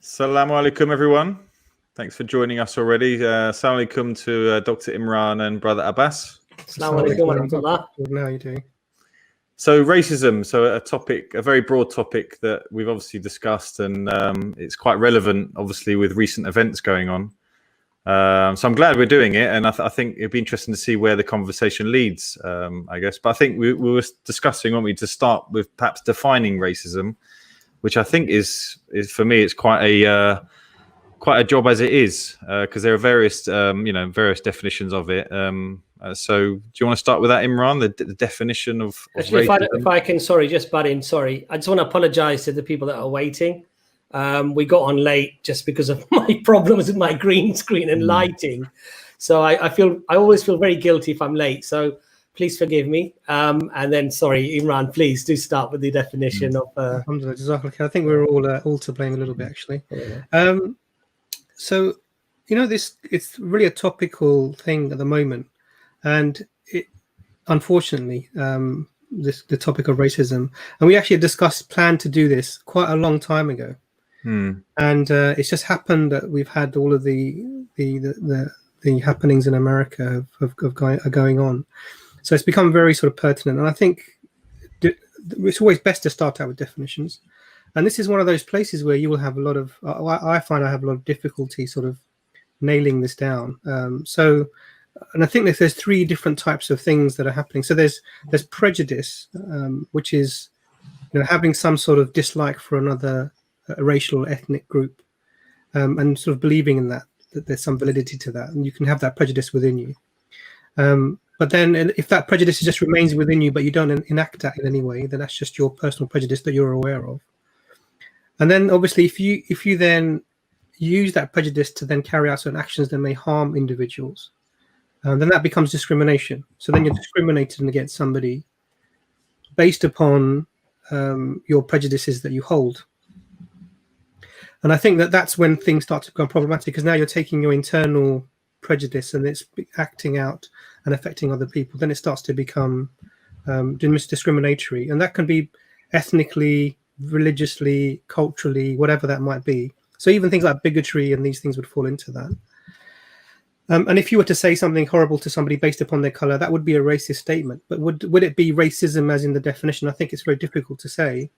Assalamu alaikum, everyone. Thanks for joining us already. Assalamu alaikum to Dr. Imran and Brother Abbas. Assalamu alaikum wa rahmatullah. How are you doing? So racism, a very broad topic that we've obviously discussed, and it's quite relevant, obviously, with recent events going on. So I'm glad we're doing it, and I think it'd be interesting to see where the conversation leads, I guess. But I think we were discussing, weren't we, to start with perhaps defining racism, which I think is for me, it's quite a job as it is, because there are various definitions of it. So do you want to start with that, Imran, the definition of Actually, racism? if I can, just butt in, sorry. I just want to apologize to the people that are waiting. We got on late just because of my problems with my green screen and lighting. So I always feel very guilty if I'm late. So please forgive me. And then, sorry, Imran, please do start with the definition of. Jazakallahu. I think we're all to blame a little bit, actually. So, it's really a topical thing at the moment, and unfortunately, the topic of racism, and we actually planned to do this quite a long time ago, and it's just happened that we've had all of the happenings in America are going on. So it's become very sort of pertinent, and I think it's always best to start out with definitions. And this is one of those places where you will have a lot of, I find I have a lot of difficulty sort of nailing this down. And I think that there's three different types of things that are happening. So there's prejudice, which is having some sort of dislike for another racial or ethnic group, and sort of believing in that there's some validity to that, and you can have that prejudice within you. But then if that prejudice just remains within you, but you don't enact that in any way, then that's just your personal prejudice that you're aware of. And then obviously if you then use that prejudice to then carry out certain actions that may harm individuals, then that becomes discrimination. So then you're discriminating against somebody based upon your prejudices that you hold. And I think that's when things start to become problematic, because now you're taking your internal prejudice and it's acting out and affecting other people. Then it starts to become discriminatory, and that can be ethnically, religiously, culturally, whatever that might be. So even things like bigotry and these things would fall into that. And if you were to say something horrible to somebody based upon their color, that would be a racist statement. But would it be racism as in the definition? I think it's very difficult to say.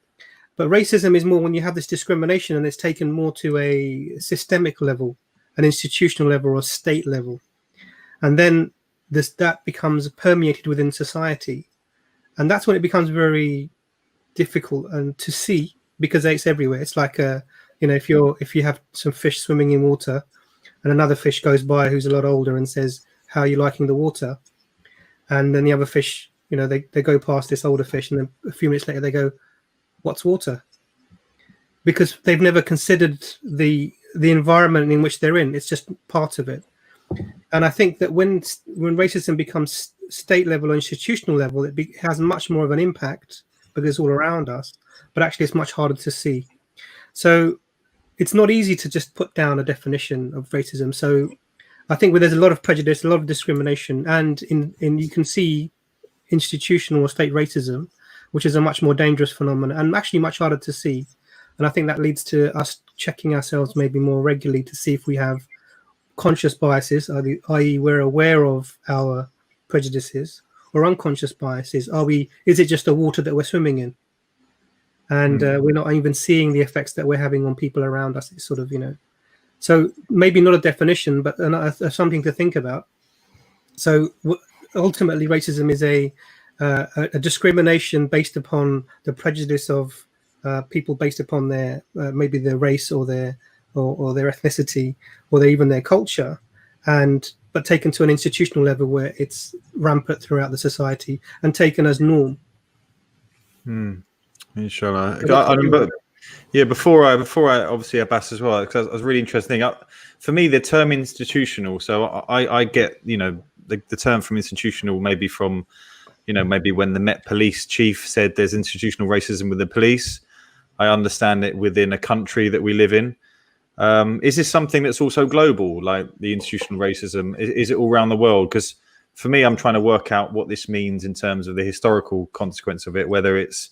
But racism is more when you have this discrimination and it's taken more to a systemic level, an institutional level, or state level. And then that becomes permeated within society. And that's when it becomes very difficult and to see, because it's everywhere. It's like if you have some fish swimming in water and another fish goes by who's a lot older and says, "How are you liking the water?" And then the other fish, they go past this older fish, and then a few minutes later they go, "What's water?" Because they've never considered the environment in which they're in. It's just part of it. And I think that when racism becomes state level or institutional level, it has much more of an impact because it's all around us, but actually it's much harder to see. So it's not easy to just put down a definition of racism. So I think there's a lot of prejudice, a lot of discrimination, and you can see institutional or state racism, which is a much more dangerous phenomenon and actually much harder to see. And I think that leads to us checking ourselves maybe more regularly to see if we have conscious biases, i.e. we're aware of our prejudices, or unconscious biases. Is it just the water that we're swimming in? And we're not even seeing the effects that we're having on people around us. It's sort of, so maybe not a definition, but something to think about. So ultimately, racism is a discrimination based upon the prejudice of people based upon their maybe their race or their ethnicity or even their culture, but taken to an institutional level where it's rampant throughout the society and taken as norm. Inshallah. I remember, before I obviously Abbas as well, because I was really interesting. For me, the term institutional. So I get the term from institutional maybe from maybe when the Met Police chief said there's institutional racism with the police. I understand it within a country that we live in. Is this something that's also global, like the institutional racism? Is it all around the world? Because for me, I'm trying to work out what this means in terms of the historical consequence of it, whether it's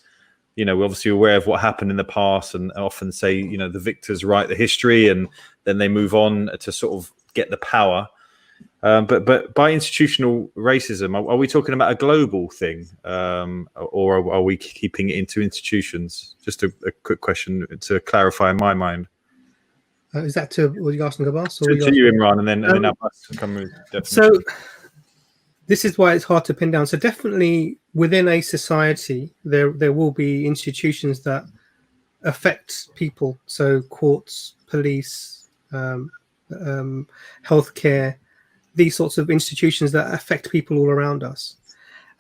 we're obviously aware of what happened in the past, and often say, the victors write the history, and then they move on to sort of get the power. But by institutional racism, are we talking about a global thing, or are we keeping it into institutions? Just a quick question to clarify in my mind. Is that were you asking Abbas? To you, Imran, and then Abbas come with definition. So this is why it's hard to pin down. So definitely within a society, there will be institutions that affect people. So courts, police, healthcare, these sorts of institutions that affect people all around us,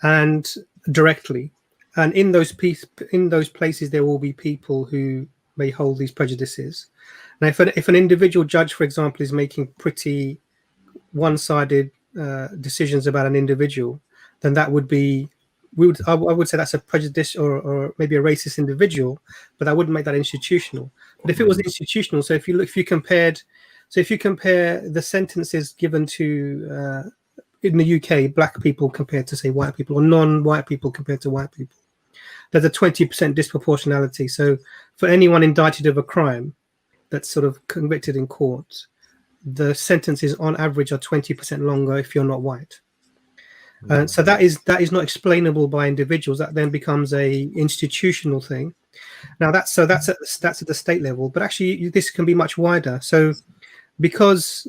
and directly. And in those places, there will be people who may hold these prejudices. Now, if an individual judge, for example, is making pretty one-sided decisions about an individual, then that would be, I would say that's a prejudice or maybe a racist individual, but I wouldn't make that institutional. But if it was institutional, so if you compare the sentences given to in the UK, black people compared to say white people, or non-white people compared to white people, there's a 20% disproportionality. So for anyone indicted of a crime that's sort of convicted in court, the sentences on average are 20% longer if you're not white. So that is not explainable by individuals. That then becomes a institutional thing. Now that's at the state level, but actually this can be much wider. So because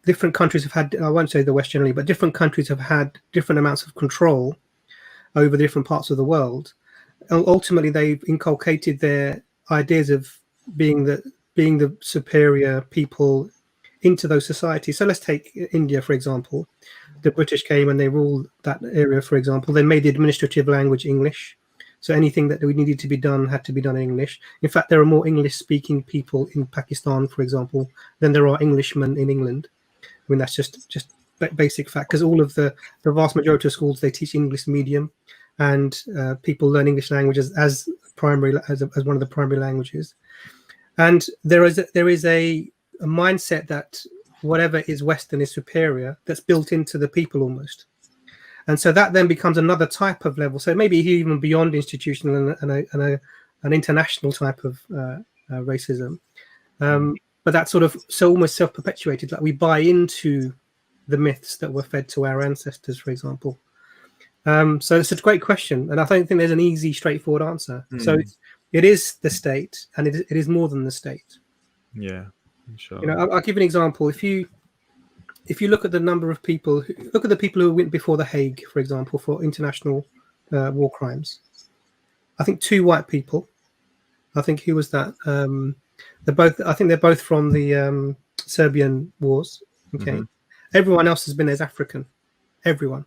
different countries have had, I won't say the West generally, but different countries have had different amounts of control over different parts of the world. Ultimately, they've inculcated their ideas of being the superior people into those societies. So let's take India, for example. The British came and they ruled that area, for example. They made the administrative language English. So anything that needed to be done had to be done in English. In fact, there are more English-speaking people in Pakistan, for example, than there are Englishmen in England. I mean, that's just basic fact, because all of the vast majority of schools, they teach English medium, and people learn English language as one of the primary languages. And there is a mindset that whatever is Western is superior, that's built into the people almost. And so that then becomes another type of level. So maybe even beyond institutional and an international type of racism. But that's sort of almost self-perpetuated, like we buy into the myths that were fed to our ancestors, for example. So it's a great question, and I don't think there's an easy, straightforward answer. So it is the state, and it is more than the state. Yeah, sure. I'll give you an example. If you look at the number of people, look at the people who went before the Hague, for example, for international war crimes. I think 2 white people. I think who was that? I think they're both from the Serbian wars. Okay, everyone else has been as African. Everyone.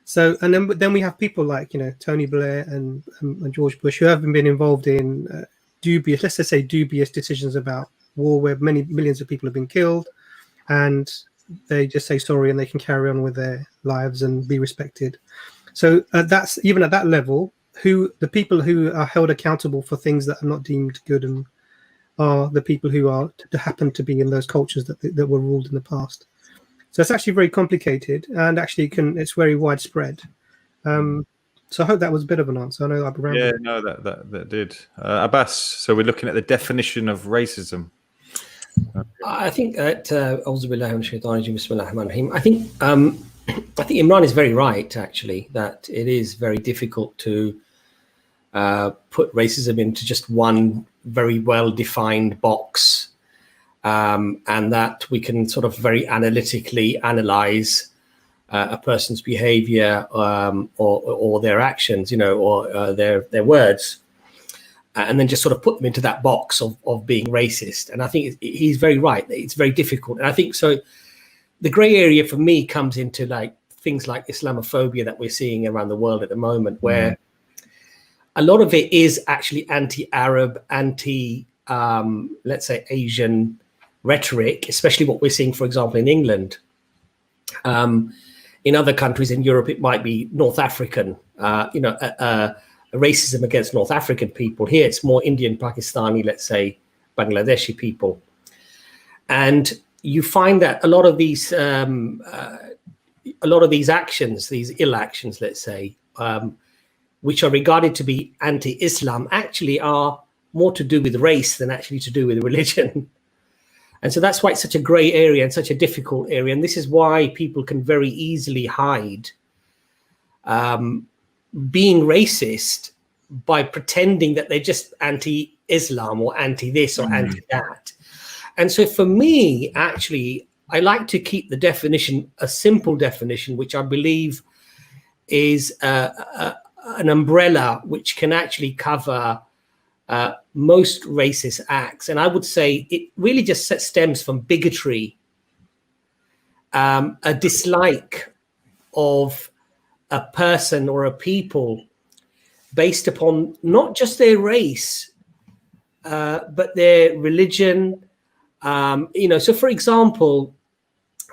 So, and then we have people like Tony Blair and George Bush, who have been involved in dubious, let's just say dubious decisions about war, where millions of people have been killed, and they just say sorry and they can carry on with their lives and be respected. So that's even at that level, the people who are held accountable for things that are not deemed good and are the people who happen to be in those cultures that were ruled in the past. So it's actually very complicated, and actually it's very widespread. So I hope that was a bit of an answer. I know I've rambled. Yeah, no, that did. Abbas, so we're looking at the definition of racism. I think that I think Imran is very right, actually, that it is very difficult to put racism into just one very well-defined box, and that we can sort of very analytically analyze a person's behavior or their actions, or their words, and then just sort of put them into that box of being racist. And I think he's very right. It's very difficult. And I think so the gray area for me comes into like things like Islamophobia that we're seeing around the world at the moment, where a lot of it is actually anti-Arab, let's say Asian rhetoric, especially what we're seeing, for example, in England. In other countries in Europe, it might be North African, racism against North African people. Here, it's more Indian, Pakistani, let's say Bangladeshi people. And you find that a lot of these actions, these ill actions, let's say, which are regarded to be anti-Islam, actually are more to do with race than actually to do with religion. And so that's why it's such a gray area and such a difficult area. And this is why people can very easily hide being racist by pretending that they're just anti-Islam or anti-this or anti-that. And so for me, actually, I like to keep the definition a simple definition, which I believe is an umbrella which can actually cover most racist acts. And I would say it really just stems from bigotry, a dislike of a person or a people based upon not just their race, but their religion. So for example,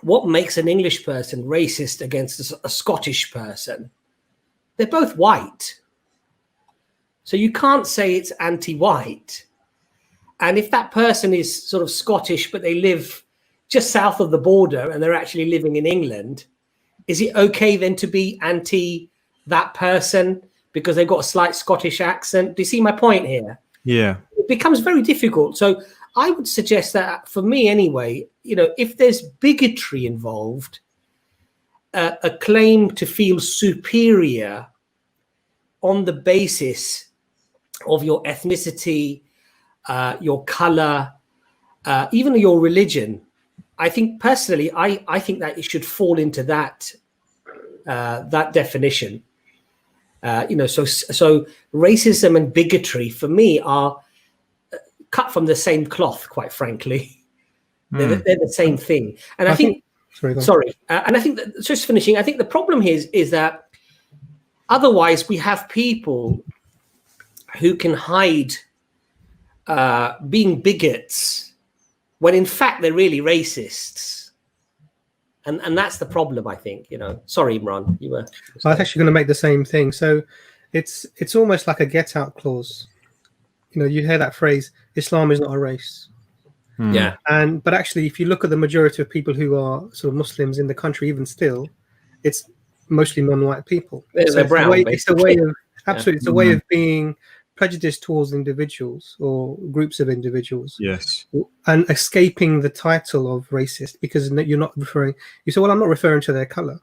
what makes an English person racist against a Scottish person? They're both white. So you can't say it's anti-white. And if that person is sort of Scottish, but they live just south of the border and they're actually living in England, is it okay then to be anti that person because they've got a slight Scottish accent? Do you see my point here? Yeah. It becomes very difficult. So I would suggest that, for me anyway, if there's bigotry involved, a claim to feel superior on the basis of your ethnicity, your color, even your religion, I think personally, I think that it should fall into that definition. So racism and bigotry for me are cut from the same cloth, quite frankly. They're the same thing. And I think and I think that, just finishing, I think the problem here is that otherwise we have people who can hide being bigots when in fact they're really racists. And that's the problem, I think. Sorry, Imran, you were. I was actually going to make the same thing. So it's almost like a get out clause. You hear that phrase, Islam is not a race. Yeah. But actually, if you look at the majority of people who are sort of Muslims in the country, even still, it's mostly non-white people. They're brown, it's a way of it's a way of being prejudiced towards individuals or groups of individuals. Yes. And escaping the title of racist because you're not referring. You say, well, I'm not referring to their color.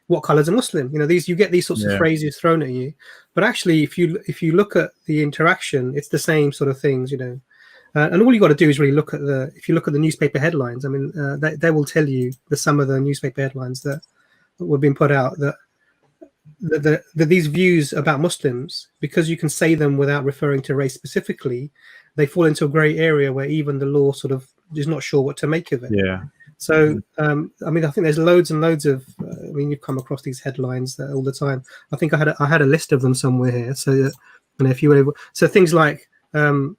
What color is a Muslim? You get these sorts of phrases thrown at you, but actually, if you look at the interaction, it's the same sort of things. And all you got to do is really look at if you look at the newspaper headlines. I mean, they will tell you some of the newspaper headlines that were being put out that these views about Muslims, because you can say them without referring to race specifically, they fall into a grey area where even the law sort of is not sure what to make of it. Yeah. So, I think there's loads and loads of. You've come across these headlines all the time. I think I had a list of them somewhere here. So, if you were able, so things like, the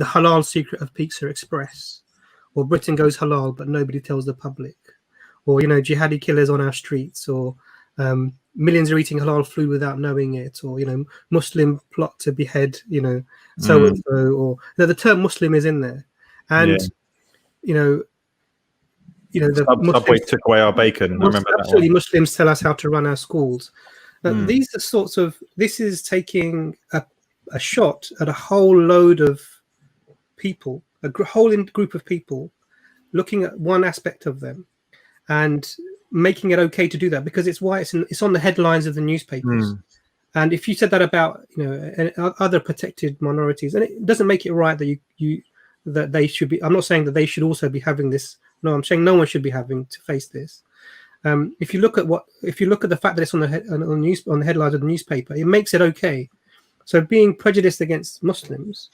halal secret of Pizza Express, or Britain goes halal but nobody tells the public, or jihadi killers on our streets, or millions are eating halal food without knowing it, or Muslim plot to behead so and so, or the term Muslim is in there, and the Subway took away our bacon. I remember absolutely that one. Muslims tell us how to run our schools. These are sorts of. This is taking a shot at a whole load of people, a whole group of people, looking at one aspect of them and making it okay to do that because it's on the headlines of the newspapers. And if you said that about other protected minorities, and it doesn't make it right that that they should be. I'm not saying that they should also be having this. No, I'm saying no one should be having to face this. If you look at the fact that it's on the headlines of the newspaper, it makes it okay. So being prejudiced against Muslims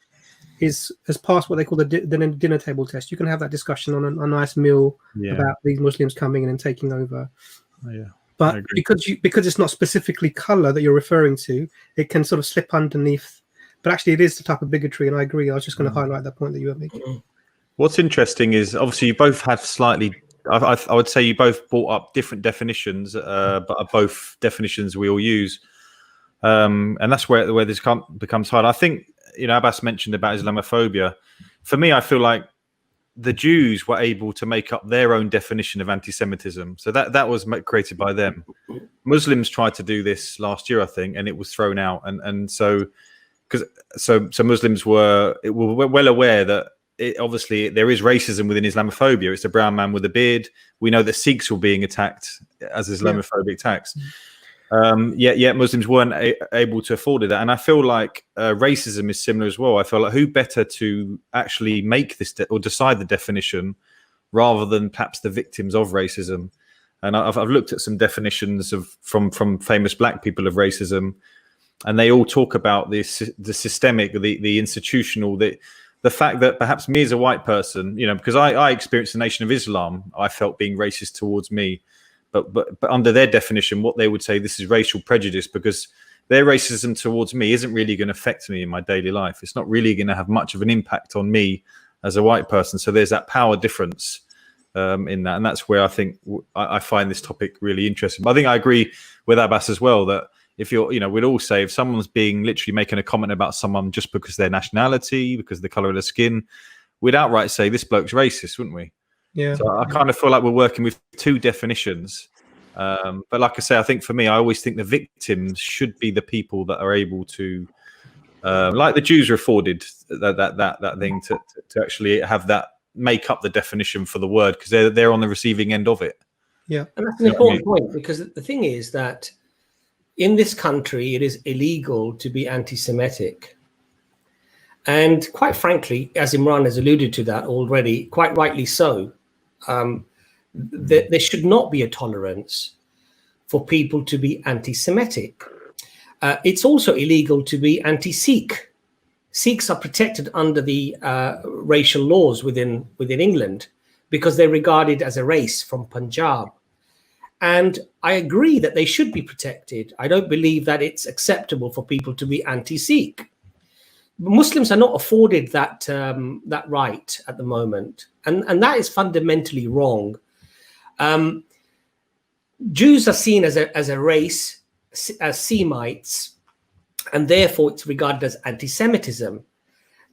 has passed what they call the dinner table test. You can have that discussion on a nice meal about these Muslims coming in and taking over. But because it's not specifically color that you're referring to, it can sort of slip underneath. But actually, it is the type of bigotry, and I agree. I was just going to highlight that point that you were making. What's interesting is obviously you both have slightly. I would say you both brought up different definitions, but are both definitions we all use, and that's where this becomes hard. I think Abbas mentioned about Islamophobia. For me, I feel like the Jews were able to make up their own definition of anti-Semitism. So that was created by them. Muslims tried to do this last year, I think, and it was thrown out. And so Muslims were well aware that obviously there is racism within Islamophobia. It's a brown man with a beard. We know that Sikhs were being attacked as Islamophobic attacks. Yet Muslims weren't able to afford that. And I feel like racism is similar as well. I feel like who better to actually make this or decide the definition rather than perhaps the victims of racism. And I've looked at some definitions from famous black people of racism, and they all talk about the systemic, the institutional, the fact that perhaps me as a white person, because I experienced the Nation of Islam, I felt being racist towards me. But under their definition, what they would say, this is racial prejudice, because their racism towards me isn't really going to affect me in my daily life. It's not really going to have much of an impact on me as a white person. So there's that power difference in that. And that's where I think I find this topic really interesting. But I think I agree with Abbas as well, that if you're, we'd all say if someone's literally making a comment about someone just because of their nationality, because of the color of their skin, we'd outright say this bloke's racist, wouldn't we? Yeah. So I kind of feel like we're working with two definitions. But like I say, I think for me, I always think the victims should be the people that are able to, like the Jews are afforded that thing to actually have that, make up the definition for the word, because they're on the receiving end of it. Yeah. And that's an important point, because the thing is that in this country, it is illegal to be anti-Semitic. And quite frankly, as Imran has alluded to that already, quite rightly so, there should not be a tolerance for people to be anti-Semitic. It's also illegal to be anti-Sikh. Sikhs are protected under the racial laws within England because they're regarded as a race from Punjab. And I agree that they should be protected. I don't believe that it's acceptable for people to be anti-Sikh. Muslims are not afforded that right at the moment, and that is fundamentally wrong. Jews are seen as a race, as Semites, and therefore it's regarded as anti-Semitism.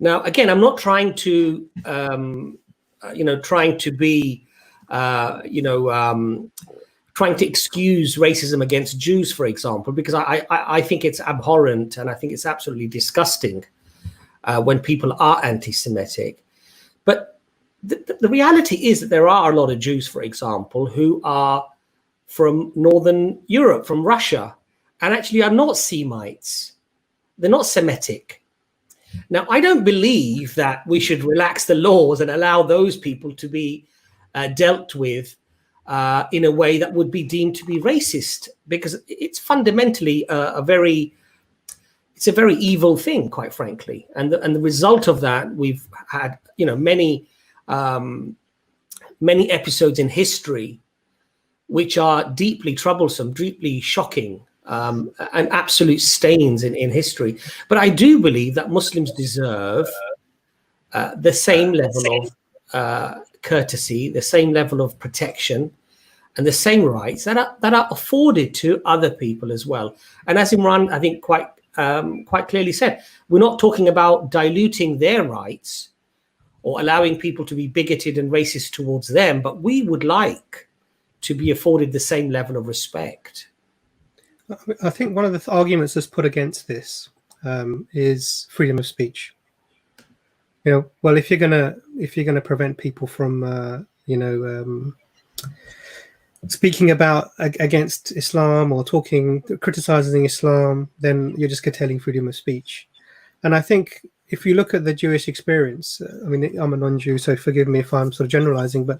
Now, again, I'm not trying to trying to excuse racism against Jews, for example, because I think it's abhorrent and I think it's absolutely disgusting when people are anti-Semitic. But the reality is that there are a lot of Jews, for example, who are from Northern Europe, from Russia, and actually are not Semites. They're not Semitic. Now, I don't believe that we should relax the laws and allow those people to be dealt with in a way that would be deemed to be racist, because it's fundamentally a very evil thing, quite frankly. And the result of that, we've had many episodes in history which are deeply troublesome, deeply shocking, and absolute stains in history. But I do believe that Muslims deserve the same level of courtesy, the same level of protection, and the same rights that are afforded to other people as well. And as Imran, I think, quite clearly said, we're not talking about diluting their rights or allowing people to be bigoted and racist towards them, but we would like to be afforded the same level of respect. I think one of the arguments that's put against this is freedom of speech. Well, if you're gonna prevent people from speaking about against Islam or criticizing Islam, then you're just curtailing freedom of speech. And I think if you look at the Jewish experience, I mean, I'm a non-Jew, so forgive me if I'm sort of generalizing, but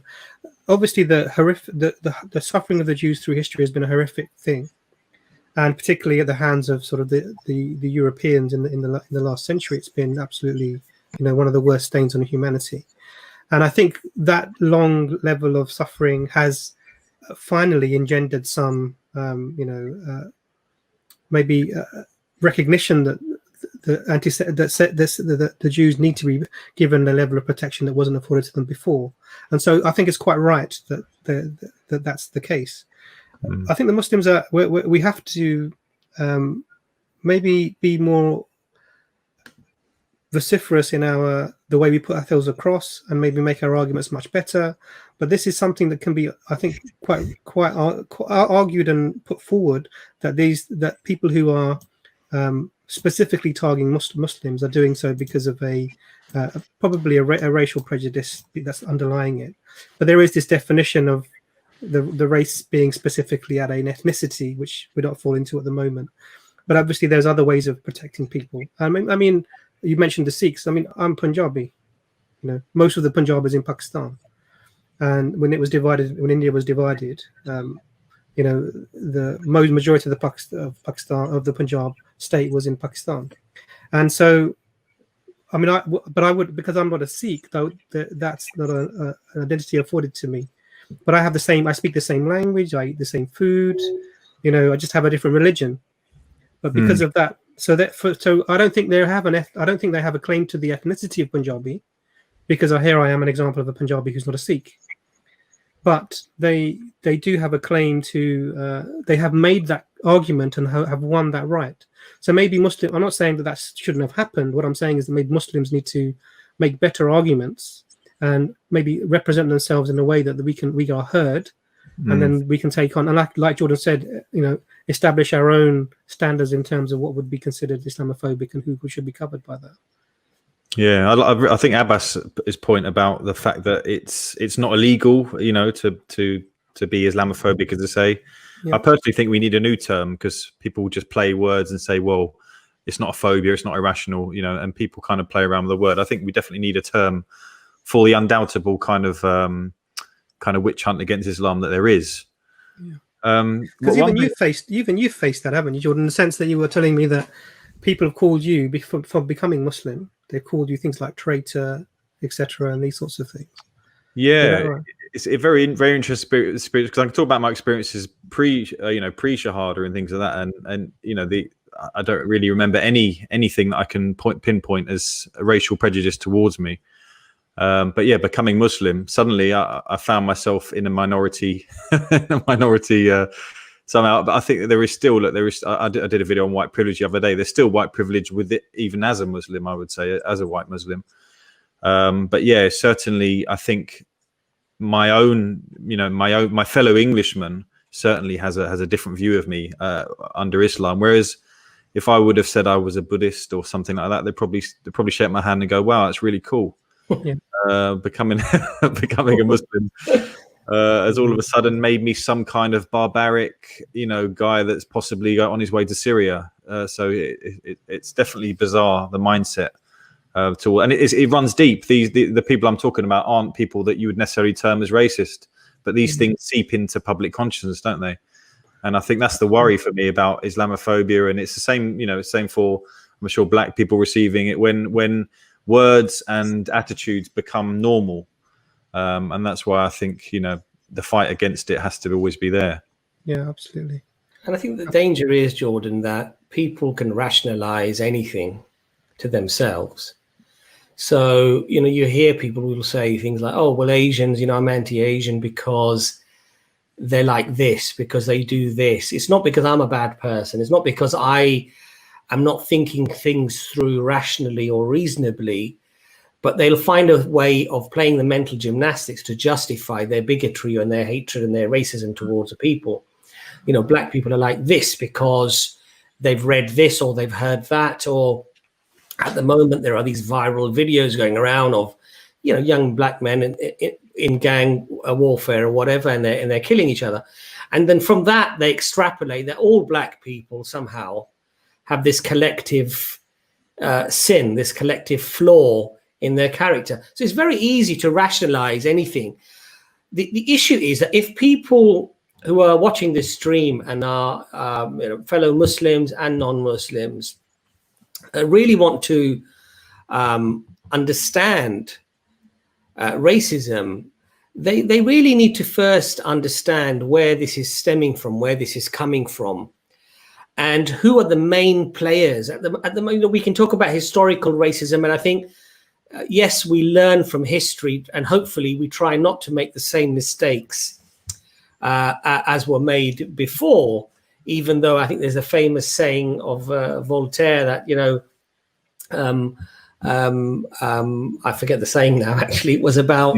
obviously the suffering of the Jews through history has been a horrific thing, and particularly at the hands of sort of the Europeans in the last century, it's been absolutely one of the worst stains on humanity. And I think that long level of suffering has finally engendered some maybe recognition that the Jews need to be given a level of protection that wasn't afforded to them before. And so I think it's quite right that that's the case. I think the Muslims we have to maybe be more vociferous in the way we put ourselves across and maybe make our arguments much better. But this is something that can be, I think, quite argued and put forward, that people who are specifically targeting Muslims are doing so because of probably a racial prejudice that's underlying it. But there is this definition of the race being specifically at an ethnicity, which we don't fall into at the moment. But obviously, there's other ways of protecting people. I mean, you mentioned the Sikhs. I mean, I'm Punjabi. Most of the Punjab is in Pakistan, and when India was divided, the majority of the Punjab state was in Pakistan, and so, I mean, I would, because I'm not a Sikh, though, that's not an identity afforded to me. But I speak the same language, I eat the same food, I just have a different religion. But because of that, so I don't think they have a claim to the ethnicity of Punjabi, because here I am an example of a Punjabi who's not a Sikh. But they do have a claim to, they have made that argument and have won that right. So maybe I'm not saying that shouldn't have happened. What I'm saying is that maybe Muslims need to make better arguments and maybe represent themselves in a way that we are heard, and then we can take on, and like Jordan said, establish our own standards in terms of what would be considered Islamophobic and who should be covered by that. Yeah, I think Abbas's point about the fact that it's not illegal, to be Islamophobic, as I say. Yeah. I personally think we need a new term, because people just play words and say, well, it's not a phobia, it's not irrational, and people kind of play around with the word. I think we definitely need a term for the undoubtable kind of witch hunt against Islam that there is. Because even you faced that, haven't you, Jordan? In the sense that you were telling me that people have called you for becoming Muslim. They've called you things like traitor, etc., and these sorts of things. Yeah, right? It's a very, very interesting experience, because I can talk about my experiences pre-Shahada and things like that, and I don't really remember anything that I can pinpoint as a racial prejudice towards me. But yeah, becoming Muslim, suddenly I found myself in a minority, somehow. But I think there is still, I did a video on white privilege the other day. There's still white privilege with it, even as a Muslim, I would say, as a white Muslim. But yeah, certainly, I think my fellow Englishman certainly has a different view of me under Islam. Whereas if I would have said I was a Buddhist or something like that, they'd probably shake my hand and go, "Wow, that's really cool." Yeah. Becoming a Muslim has all of a sudden made me some kind of barbaric, guy that's possibly on his way to Syria. So it's definitely bizarre, the mindset. And it runs deep. The people I'm talking about aren't people that you would necessarily term as racist, but these things seep into public consciousness, don't they? And I think that's the worry for me about Islamophobia. And it's the same, same for, I'm sure, black people receiving it when words and attitudes become normal. And that's why I think, the fight against it has to always be there. Yeah, absolutely. And I think the danger is, Jordan, that people can rationalize anything to themselves. So, you hear people will say things like, oh, well, Asians, I'm anti-Asian because they're like this, because they do this. It's not because I'm a bad person. It's not because I'm not thinking things through rationally or reasonably, but they'll find a way of playing the mental gymnastics to justify their bigotry and their hatred and their racism towards the people. Black people are like this because they've read this or they've heard that, or at the moment there are these viral videos going around of, young black men in gang warfare or whatever, and they're killing each other. And then from that, they extrapolate that all black people somehow have this collective sin, this collective flaw in their character. So it's very easy to rationalize anything. The issue is that if people who are watching this stream and are fellow Muslims and non-Muslims really want to understand racism, they really need to first understand where this is stemming from, where this is coming from, and who are the main players. At the moment, we can talk about historical racism, and I think, yes, we learn from history, and hopefully we try not to make the same mistakes as were made before, even though I think there's a famous saying of Voltaire that, I forget the saying now. Actually, it was about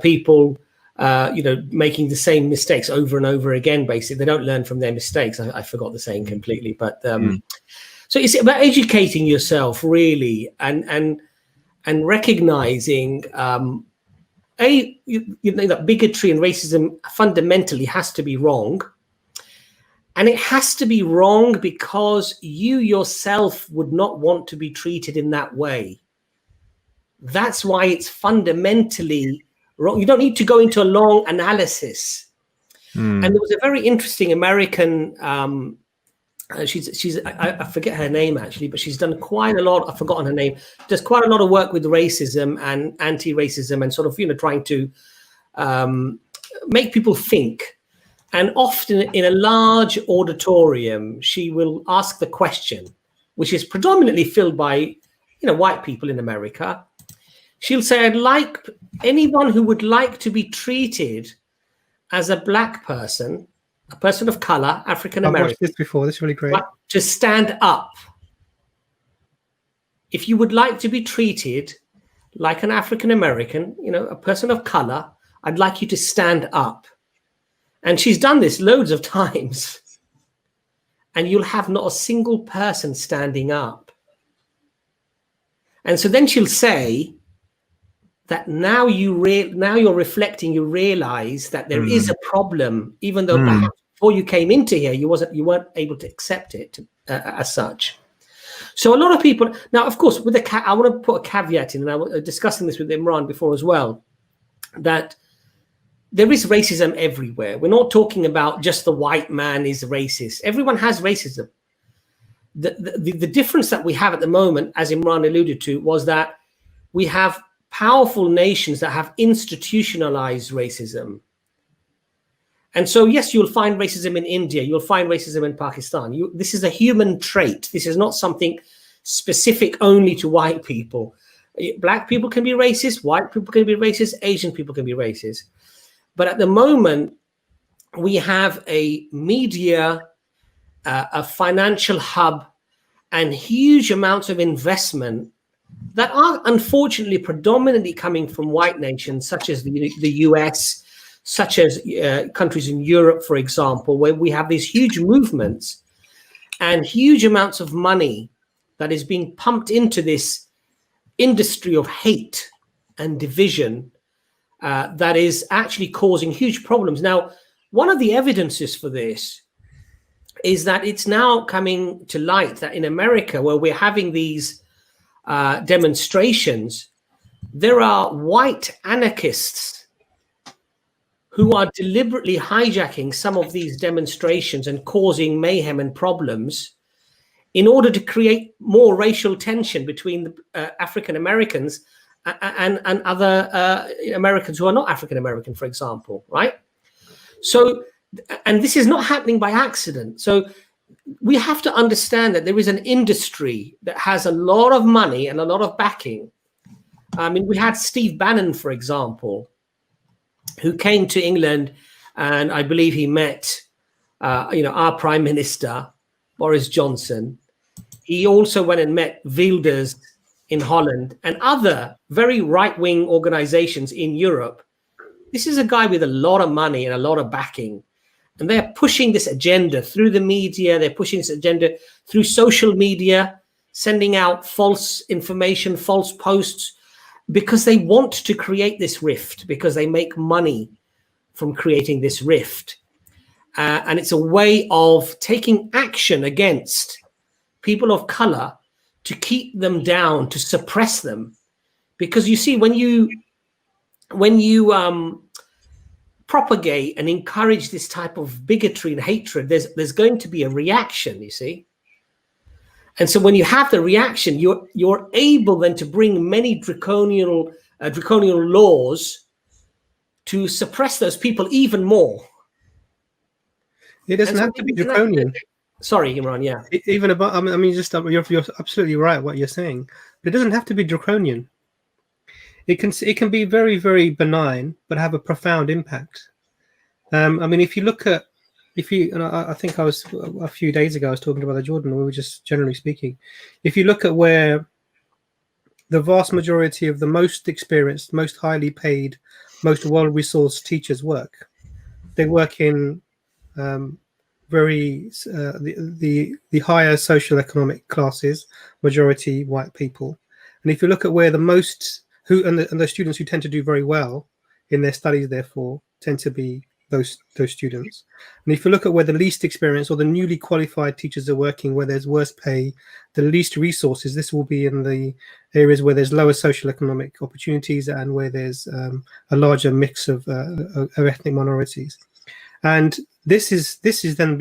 people, making the same mistakes over and over again. Basically, they don't learn from their mistakes. I forgot the saying completely, but so it's about educating yourself really, and recognizing that bigotry and racism fundamentally has to be wrong. And it has to be wrong because you yourself would not want to be treated in that way. That's why it's fundamentally wrong. You don't need to go into a long analysis. And there was a very interesting American, I forget her name actually, but she's done quite a lot. I've forgotten her name. Does quite a lot of work with racism and anti-racism and sort of, trying to make people think. And often in a large auditorium, she will ask the question, which is predominantly filled by, white people in America. She'll say, I'd like anyone who would like to be treated as a black person, a person of color, African American. I've watched this before. This is really great. To stand up. If you would like to be treated like an African American, a person of color, I'd like you to stand up. And she's done this loads of times. And you'll have not a single person standing up. And so then she'll say that now you're reflecting, you realize that there is a problem, even though perhaps before you came into here, you weren't able to accept it as such. So a lot of people, now, of course, I want to put a caveat in, and I was discussing this with Imran before as well, that there is racism everywhere. We're not talking about just the white man is racist. Everyone has racism. The difference that we have at the moment, as Imran alluded to, was that we have powerful nations that have institutionalized racism. And so, yes, you'll find racism in India. You'll find racism in Pakistan. This is a human trait. This is not something specific only to white people. Black people can be racist. White people can be racist. Asian people can be racist. But at the moment, we have a media, a financial hub, and huge amounts of investment that are unfortunately predominantly coming from white nations, such as the US, such as countries in Europe, for example, where we have these huge movements and huge amounts of money that is being pumped into this industry of hate and division. That is actually causing huge problems. Now, one of the evidences for this is that it's now coming to light that in America, where we're having these demonstrations, there are white anarchists who are deliberately hijacking some of these demonstrations and causing mayhem and problems in order to create more racial tension between the African Americans and other Americans who are not African American, for example, right? So, and this is not happening by accident. So we have to understand that there is an industry that has a lot of money and a lot of backing. I mean, we had Steve Bannon, for example, who came to England, and I believe he met, our Prime Minister, Boris Johnson. He also went and met Wilders in Holland and other very right-wing organizations in Europe. This is a guy with a lot of money and a lot of backing. And they're pushing this agenda through the media. They're pushing this agenda through social media, sending out false information, false posts, because they want to create this rift, because they make money from creating this rift. And it's a way of taking action against people of color to keep them down, to suppress them. Because you see, when you propagate and encourage this type of bigotry and hatred, there's going to be a reaction, you see. And so when you have the reaction, you're able then to bring many draconian laws to suppress those people even more. It doesn't have to be draconian. Sorry, Imran. Yeah. Even about, you're absolutely right what you're saying. But it doesn't have to be draconian. It can be very, very benign, but have a profound impact. If you look at, I think I was a few days ago, I was talking to Brother Jordan, we were just generally speaking. If you look at where the vast majority of the most experienced, most highly paid, most well-resourced teachers work. They work in the higher social economic classes, majority white people. And if you look at where the most and the students who tend to do very well in their studies, therefore, tend to be those students. And if you look at where the least experienced or the newly qualified teachers are working, where there's worse pay, the least resources, this will be in the areas where there's lower social economic opportunities and where there's a larger mix of ethnic minorities. And this is then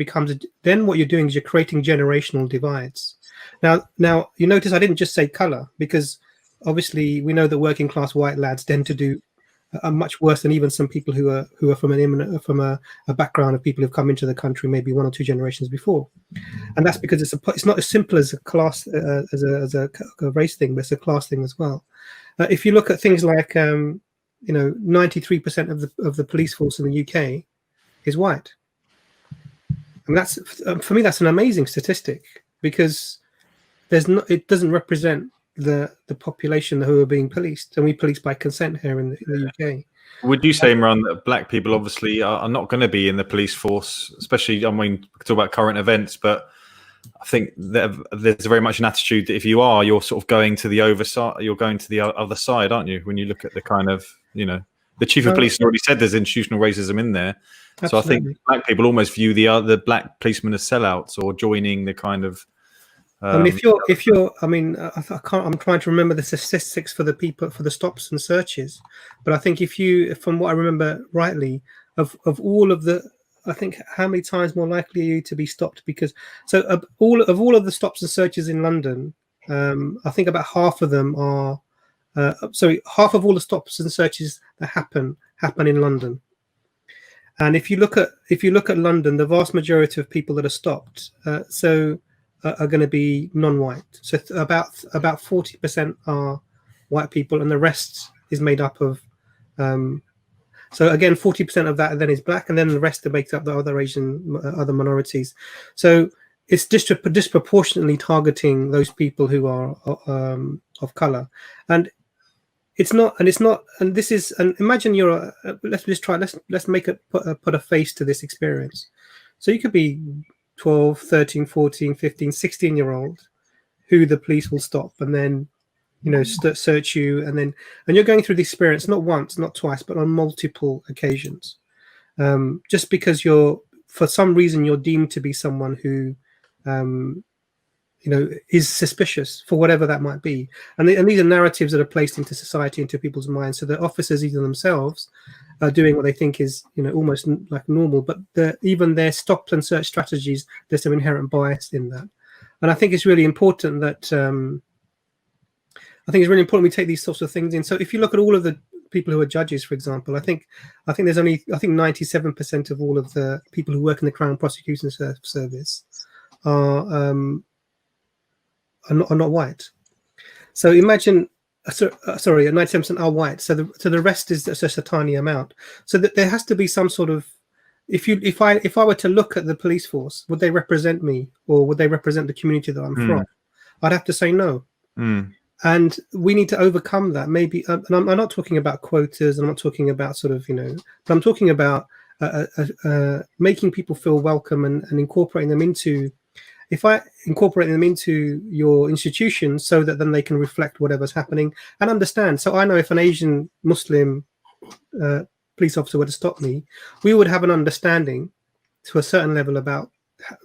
what you're doing is you're creating generational divides. Now you notice I didn't just say color, because obviously we know that working class white lads tend to do much worse than even some people who are from a background of people who've come into the country maybe 1 or 2 generations before. And that's because it's not as simple as a class as a race thing, but it's a class thing as well. If you look at things like 93% of the police force in the UK is white. And that's for me, that's an amazing statistic, because it doesn't represent the population who are being policed, and we police by consent here in the UK. Would you say, Imran, that black people obviously are not going to be in the police force, especially, I mean, we can talk about current events, but I think there's very much an attitude that if you are, you're sort of going to the oversight, you're going to the other side, aren't you? When you look at the kind of, the chief of police already said there's institutional racism in there. Absolutely. So I think black people almost view the black policemen as sellouts or joining the kind of. I mean, I'm trying to remember the statistics for the stops and searches, but I think from what I remember rightly, of all of the, I think how many times more likely are you to be stopped? Because all of the stops and searches in London, I think about half of them are, half of all the stops and searches that happen in London. And if you look at London, the vast majority of people that are stopped, are going to be non-white. So about 40% are white people, and the rest is made up of. So again, 40% of that then is black, and then the rest makes up the other other minorities. So it's disproportionately targeting those people who are of color, and imagine let's put a face to this experience. So you could be 12, 13, 14, 15, 16-year-old who the police will stop and then, search you. And you're going through the experience, not once, not twice, but on multiple occasions. Just because for some reason, you're deemed to be someone who, is suspicious for whatever that might be. And these are narratives that are placed into society, into people's minds. So the officers, either themselves, are doing what they think is, almost like normal, but even their stop and search strategies, there's some inherent bias in that. And I think it's really important that we take these sorts of things in. So if you look at all of the people who are judges, for example, I think there's only 97% of all of the people who work in the Crown Prosecution Service are not white. So imagine. Sorry, 97% are white. So the rest is just a tiny amount. So that there has to be some sort of, if I were to look at the police force, would they represent me, or would they represent the community that I'm from? I'd have to say no. And we need to overcome that. Maybe, and I'm not talking about quotas. I'm not talking about sort of, but I'm talking about making people feel welcome and incorporating them into. If I incorporate them into your institution so that then they can reflect whatever's happening and understand. So I know if an Asian Muslim police officer were to stop me, we would have an understanding to a certain level about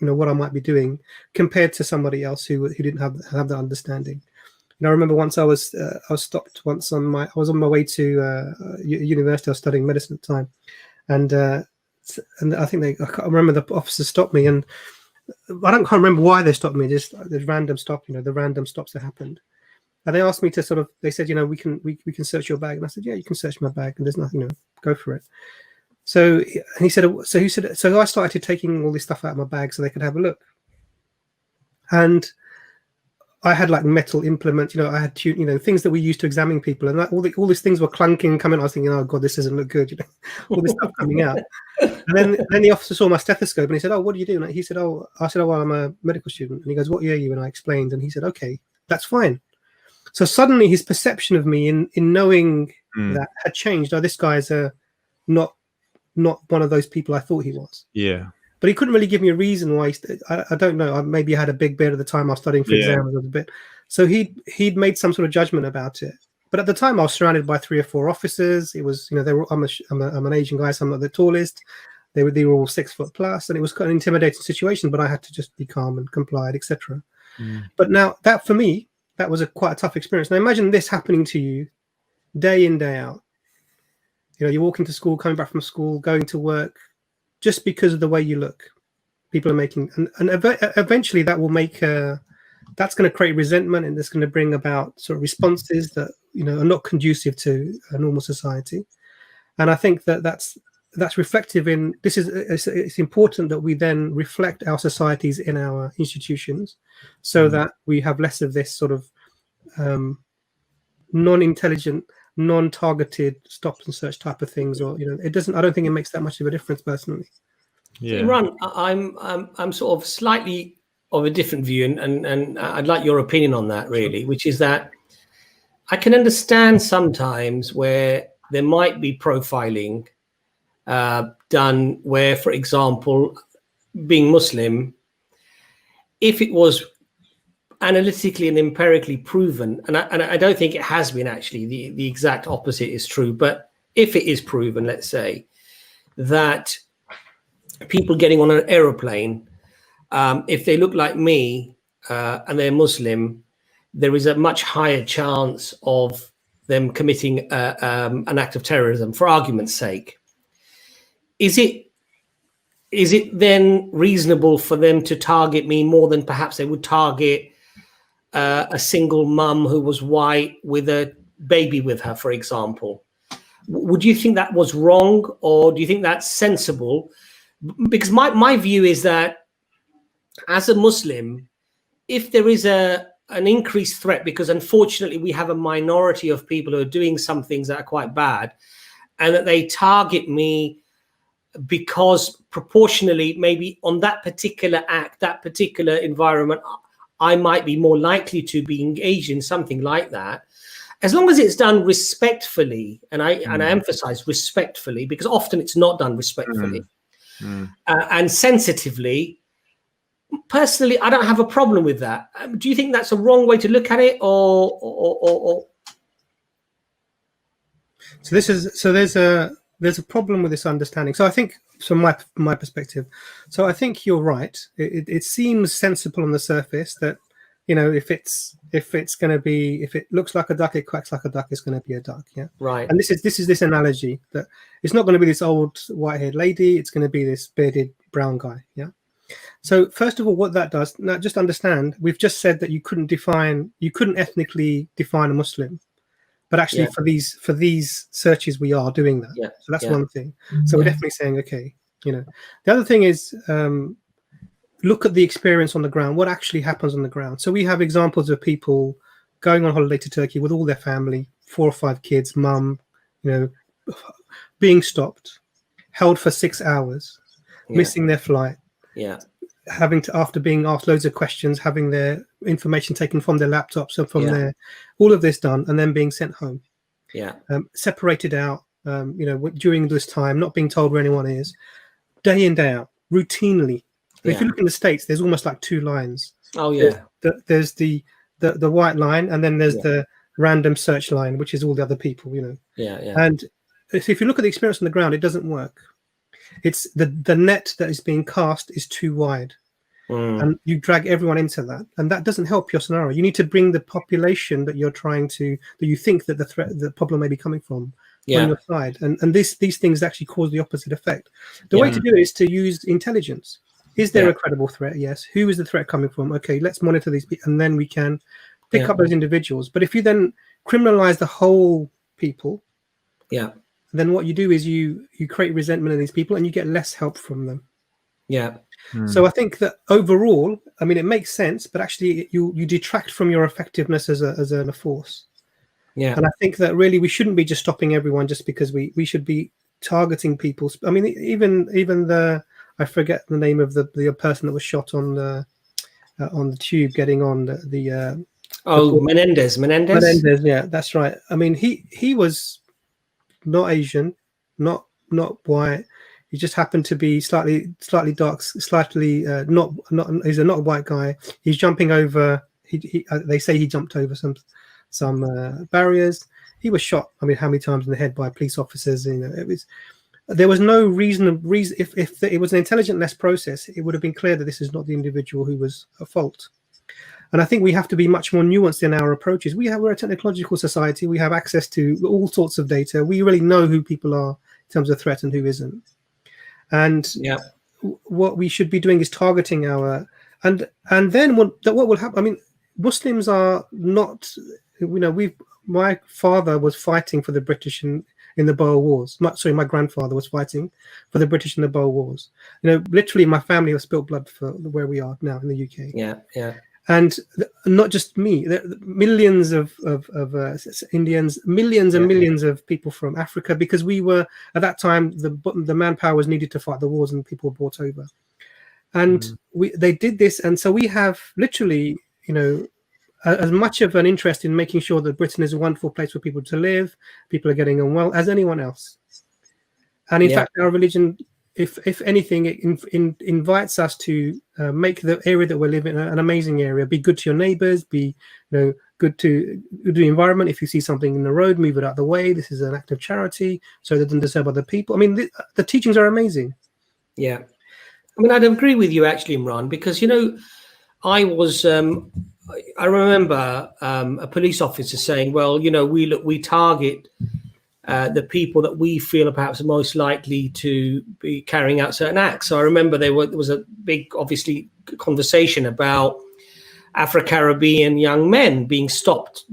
what I might be doing compared to somebody else who didn't have that understanding. I remember once I was stopped once I was on my way to university. I was studying medicine at the time, and I think I can't remember, the officer stopped me, and I can't remember why they stopped me. Just the random stop, the random stops that happened. And they asked me to they said, we can search your bag. And I said, yeah, you can search my bag, and there's nothing, go for it. So he said, so I started taking all this stuff out of my bag so they could have a look. And I had like metal implements, I had things that we used to examine people, and all these things were clunking, coming. I was thinking, oh god, this doesn't look good, all this stuff coming out. And then the officer saw my stethoscope and he said, oh, what do you do? And he said, I said, well, I'm a medical student. And he goes, what year are you? And I explained, and he said, okay, that's fine. So suddenly his perception of me in knowing that had changed. Oh, this guy's not one of those people I thought he was. Yeah. But he couldn't really give me a reason why. I don't know. Maybe I had a big beard at the time. I was studying for exams a bit. So he'd made some sort of judgment about it. But at the time, I was surrounded by 3 or 4 officers. It was, they were. I'm an Asian guy, so I'm not the tallest. They were all 6 foot plus, and it was quite an intimidating situation. But I had to just be calm and complied, etc. But now that for me, that was quite a tough experience. Now imagine this happening to you, day in, day out. You're walking to school, coming back from school, going to work, just because of the way you look. People are making, and eventually that will make that's going to create resentment, and it's going to bring about sort of responses that are not conducive to a normal society. And I think that's reflective in this. It's important that we then reflect our societies in our institutions, so that we have less of this sort of non-intelligent, non-targeted stop and search type of things, or it doesn't. I don't think it makes that much of a difference personally. Yeah. Imran, I'm sort of slightly of a different view, and I'd like your opinion on that, really, which is that I can understand sometimes where there might be profiling done where, for example, being Muslim, if it was analytically and empirically proven, and I don't think it has been actually, the exact opposite is true, but if it is proven, let's say, that people getting on an aeroplane, if they look like me and they're Muslim, there is a much higher chance of them committing an act of terrorism, for argument's sake. Is it then reasonable for them to target me more than perhaps they would target a single mum who was white with a baby with her, for example? Would you think that was wrong, or do you think that's sensible? Because my view is that as a Muslim, if there is an increased threat, because unfortunately we have a minority of people who are doing some things that are quite bad, and that they target me because proportionally, maybe on that particular act, that particular environment, I might be more likely to be engaged in something like that. As long as it's done respectfully, and I emphasize respectfully, because often it's not done respectfully and sensitively. Personally, I don't have a problem with that. Do you think that's a wrong way to look at it, or? So there's a problem with this understanding. So I think, from my perspective, so I think you're right. It seems sensible on the surface that if it looks like a duck, it quacks like a duck, it's going to be a duck. Yeah, right. And this is this analogy that it's not going to be this old white-haired lady. It's going to be this bearded brown guy. Yeah. So first of all, what that does, now just understand, we've just said that you couldn't ethnically define a Muslim, but actually for these searches we are doing that. Yeah. So that's one thing. So we're definitely saying, okay, the other thing is look at the experience on the ground, what actually happens on the ground. So we have examples of people going on holiday to Turkey with all their family, 4 or 5 kids, mum, being stopped, held for 6 hours, missing their flight. Yeah. Having to, after being asked loads of questions, having their information taken from their laptops and from their, all of this done, and then being sent home. Yeah. Separated out, during this time, not being told where anyone is, day in, day out, routinely. If you look in the States, there's almost like 2 lines. Oh yeah. There's the white line, and then there's the random search line, which is all the other people, Yeah. And if you look at the experience on the ground, it doesn't work. It's the net that is being cast is too wide, and you drag everyone into that, and that doesn't help your scenario. You need to bring the population that you think that the problem may be coming from on your side, and these things actually cause the opposite effect. The way to do it is to use intelligence. Is there a credible threat? Yes. Who is the threat coming from? Okay, let's monitor these people, and then we can pick up those individuals. But if you then criminalize the whole people, then what you do is you create resentment in these people, and you get less help from them. So I think that overall, I mean, it makes sense, but actually you detract from your effectiveness as a force. And I think that really we shouldn't be just stopping everyone just because we should be targeting people. I mean, even I forget the name of the person that was shot on the tube getting on the Oh, Menendez. Menendez, yeah, that's right. I mean, he was not Asian, not white. He just happened to be slightly dark, slightly not. He's a not white guy. He's jumping over. They say he jumped over some barriers. He was shot. I mean, how many times in the head by police officers? You know, there was no reason. If it was an intelligent-less process, it would have been clear that this is not the individual who was at fault. And I think we have to be much more nuanced in our approaches. We're a technological society. We have access to all sorts of data. We really know who people are in terms of threat and who isn't. And what we should be doing is targeting our and then what will happen. I mean, Muslims are not. My father was fighting for the British in the Boer Wars. My grandfather was fighting for the British in the Boer Wars. Literally, my family has spilt blood for where we are now in the UK. Yeah. And not just me, millions of Indians, millions and millions of people from Africa, because we were, at that time, the manpower was needed to fight the wars and people were brought over. And they did this. And so we have literally, as much of an interest in making sure that Britain is a wonderful place for people to live, people are getting on well, as anyone else. And in fact, our religion, if anything, it invites us to make the area that we're living in an amazing area. Be good to your neighbors. Be good to the environment. If you see something in the road, move it out of the way. This is an act of charity, so that doesn't disturb other people. I mean, the teachings are amazing. Yeah, I mean, I'd agree with you actually, Imran, because I remember a police officer saying, "Well, we target." The people that we feel are perhaps most likely to be carrying out certain acts. So I remember there was a big, obviously, conversation about Afro-Caribbean young men being stopped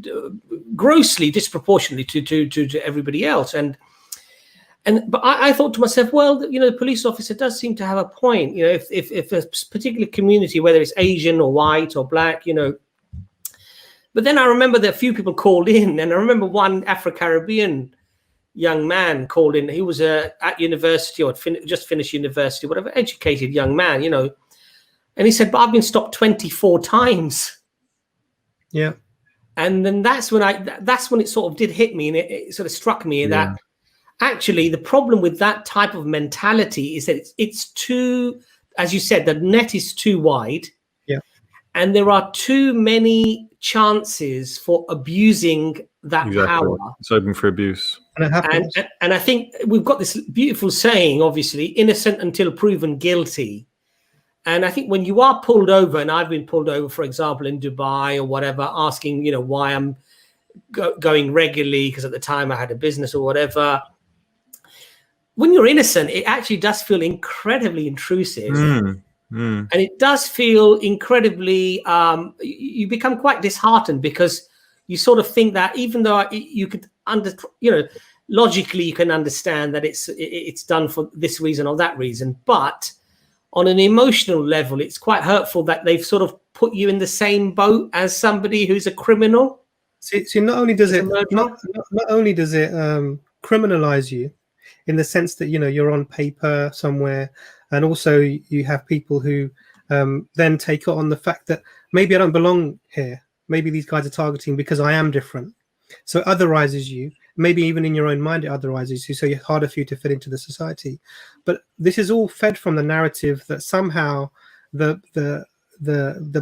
grossly, disproportionately to everybody else. But I thought to myself, well, the police officer does seem to have a point. If a particular community, whether it's Asian or white or black, But then I remember that a few people called in, and I remember one Afro-Caribbean young man called in. He was at university or just finished university, whatever, educated young man, and he said, "But I've been stopped 24 times." Yeah. And then that's when it sort of did hit me, and it sort of struck me that actually the problem with that type of mentality is that it's too, as you said, the net is too wide. Yeah. And there are too many chances for abusing that power. It's open for abuse. And I think we've got this beautiful saying, obviously, innocent until proven guilty. And I think when you are pulled over, and I've been pulled over, for example, in Dubai or whatever, asking, why I'm going regularly, because at the time I had a business or whatever. When you're innocent, it actually does feel incredibly intrusive. And it does feel incredibly, you become quite disheartened, because you sort of think that even though you could logically you can understand that it's done for this reason or that reason, but on an emotional level, it's quite hurtful that they've sort of put you in the same boat as somebody who's a criminal. See, not only does it criminalize you in the sense that you're on paper somewhere, and also you have people who then take on the fact that maybe I don't belong here. Maybe these guys are targeting because I am different. So it otherizes you. Maybe even in your own mind, it otherizes you. So it's harder for you to fit into the society. But this is all fed from the narrative that somehow the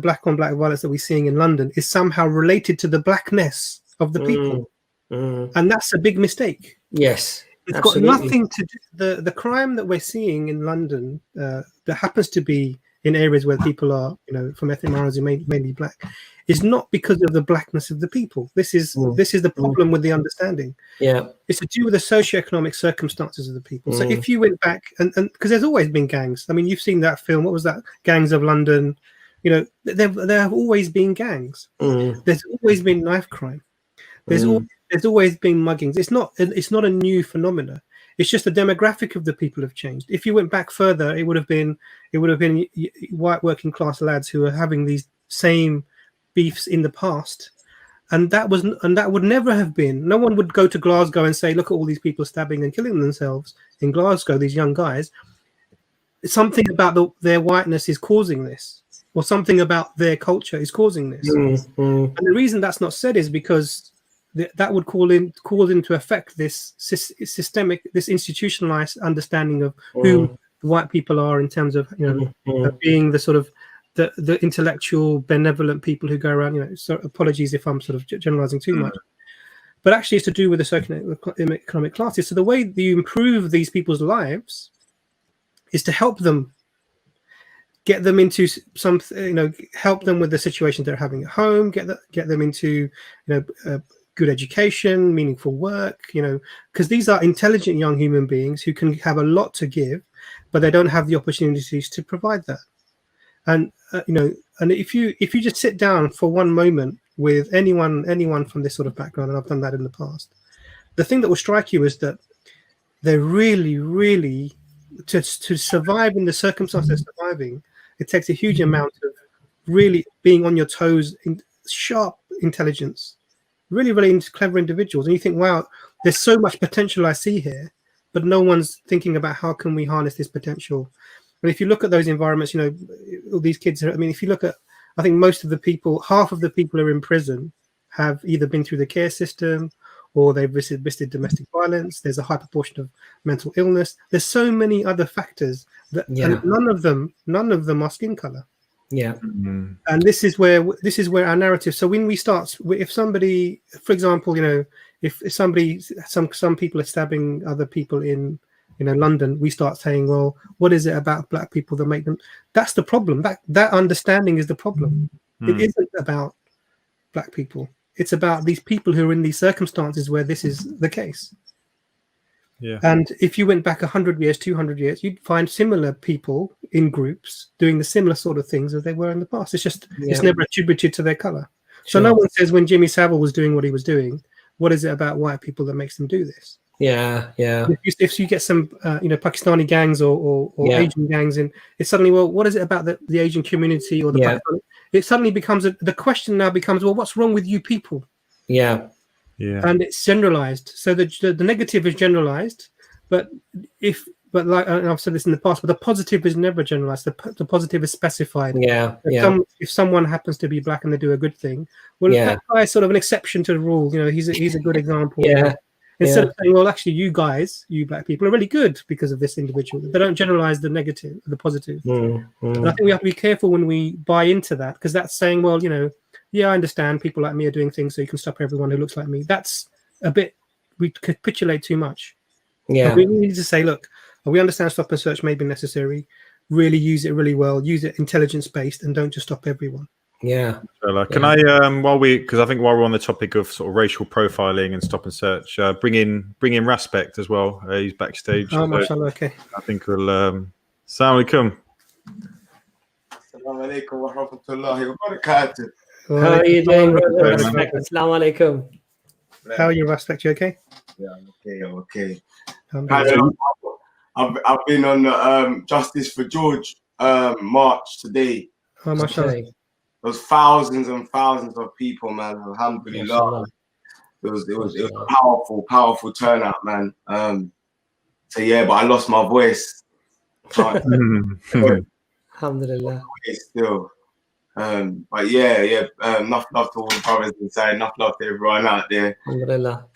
black on black violence that we're seeing in London is somehow related to the blackness of the people. And that's a big mistake. Yes. It's absolutely. got nothing to do. The crime that we're seeing in London that happens to be in areas where people are, from ethnic minorities, mainly black, is not because of the blackness of the people. This is the problem with the understanding. Yeah, it's to do with the socioeconomic circumstances of the people. So if you went back, and because there's always been gangs. I mean, you've seen that film. What was that? Gangs of London. There have always been gangs. There's always been knife crime. There's always been muggings. It's not a new phenomena. It's just the demographic of the people have changed. If you went back further, it would have been white working class lads who are having these same beefs in the past, and that would never have been. No one would go to Glasgow and say, "Look at all these people stabbing and killing themselves in Glasgow." These young guys. Something about their whiteness is causing this. or something about their culture is causing this. And the reason that's not said is because that would call into effect this systemic, this institutionalized understanding of who white people are in terms of, of being the sort of the intellectual, benevolent people who go around. So apologies if I'm sort of generalizing too much, but actually it's to do with the socioeconomic classes. So the way that you improve these people's lives is to help them, get them into some, help them with the situations they're having at home, get them into, good education, meaningful work, because these are intelligent young human beings who can have a lot to give, but they don't have the opportunities to provide that. And and if you just sit down for one moment with anyone from this sort of background, and I've done that in the past, the thing that will strike you is that they're really to survive in the circumstances they're surviving, it takes a huge amount of really being on your toes, in sharp intelligence, really clever individuals. And you think, wow, there's so much potential I see here, but no one's thinking about how can we harness this potential. And if you look at those environments, all these kids are, if you look at, I think most of the people, half of the people who are in prison have either been through the care system or they've visited domestic violence. There's a high proportion of mental illness. There's so many other factors that and none of them are skin color. Yeah. And this is where our narrative. So when we start, if somebody, for example, if somebody, some people are stabbing other people in London, we start saying, well, what is it about black people that make them? That's the problem. That understanding is the problem. It isn't about black people. It's about these people who are in these circumstances where this is the case. Yeah. And if you went back 100 years, 200 years, you'd find similar people in groups doing the similar sort of things as they were in the past. It's just, it's never attributed to their color. So no one says when Jimmy Savile was doing what he was doing, what is it about white people that makes them do this? Yeah. If you get some, Pakistani gangs or Asian gangs in, it's suddenly, well, what is it about the Asian community or the Pakistani? It suddenly becomes the question now becomes, well, what's wrong with you people? Yeah. And it's generalized. So the negative is generalized, but like and I've said this in the past, but the positive is never generalized. The positive is specified. If someone happens to be black and they do a good thing, well, that guy is sort of an exception to the rule. He's a good example. Instead of saying, well, actually, you black people are really good because of this individual. They don't generalize the negative, the positive. And I think we have to be careful when we buy into that, because that's saying, well, I understand people like me are doing things so you can stop everyone who looks like me. That's a bit, we capitulate too much. But we need to say, look, we understand stop and search may be necessary. Really use it really well. Use it intelligence-based and don't just stop everyone. Yeah. Can I, because I think while we're on the topic of sort of racial profiling and stop and search, bring in Respect as well. He's backstage. Oh, mashallah, okay. I think we'll. Assalamu alaikum. Assalamu alaikum wa rahmatullahi wa barakatuh. How are you doing, brother? Respect. Assalamu alaikum. How are you, Respect? You okay? Yeah, I'm okay. I've been on the Justice for George march today. Oh, mashallah. There was thousands and thousands of people, man. Alhamdulillah. It was a powerful turnout, man. But I lost my voice. Alhamdulillah. Still. But enough love to all the brothers inside, enough love to everyone out there. Alhamdulillah.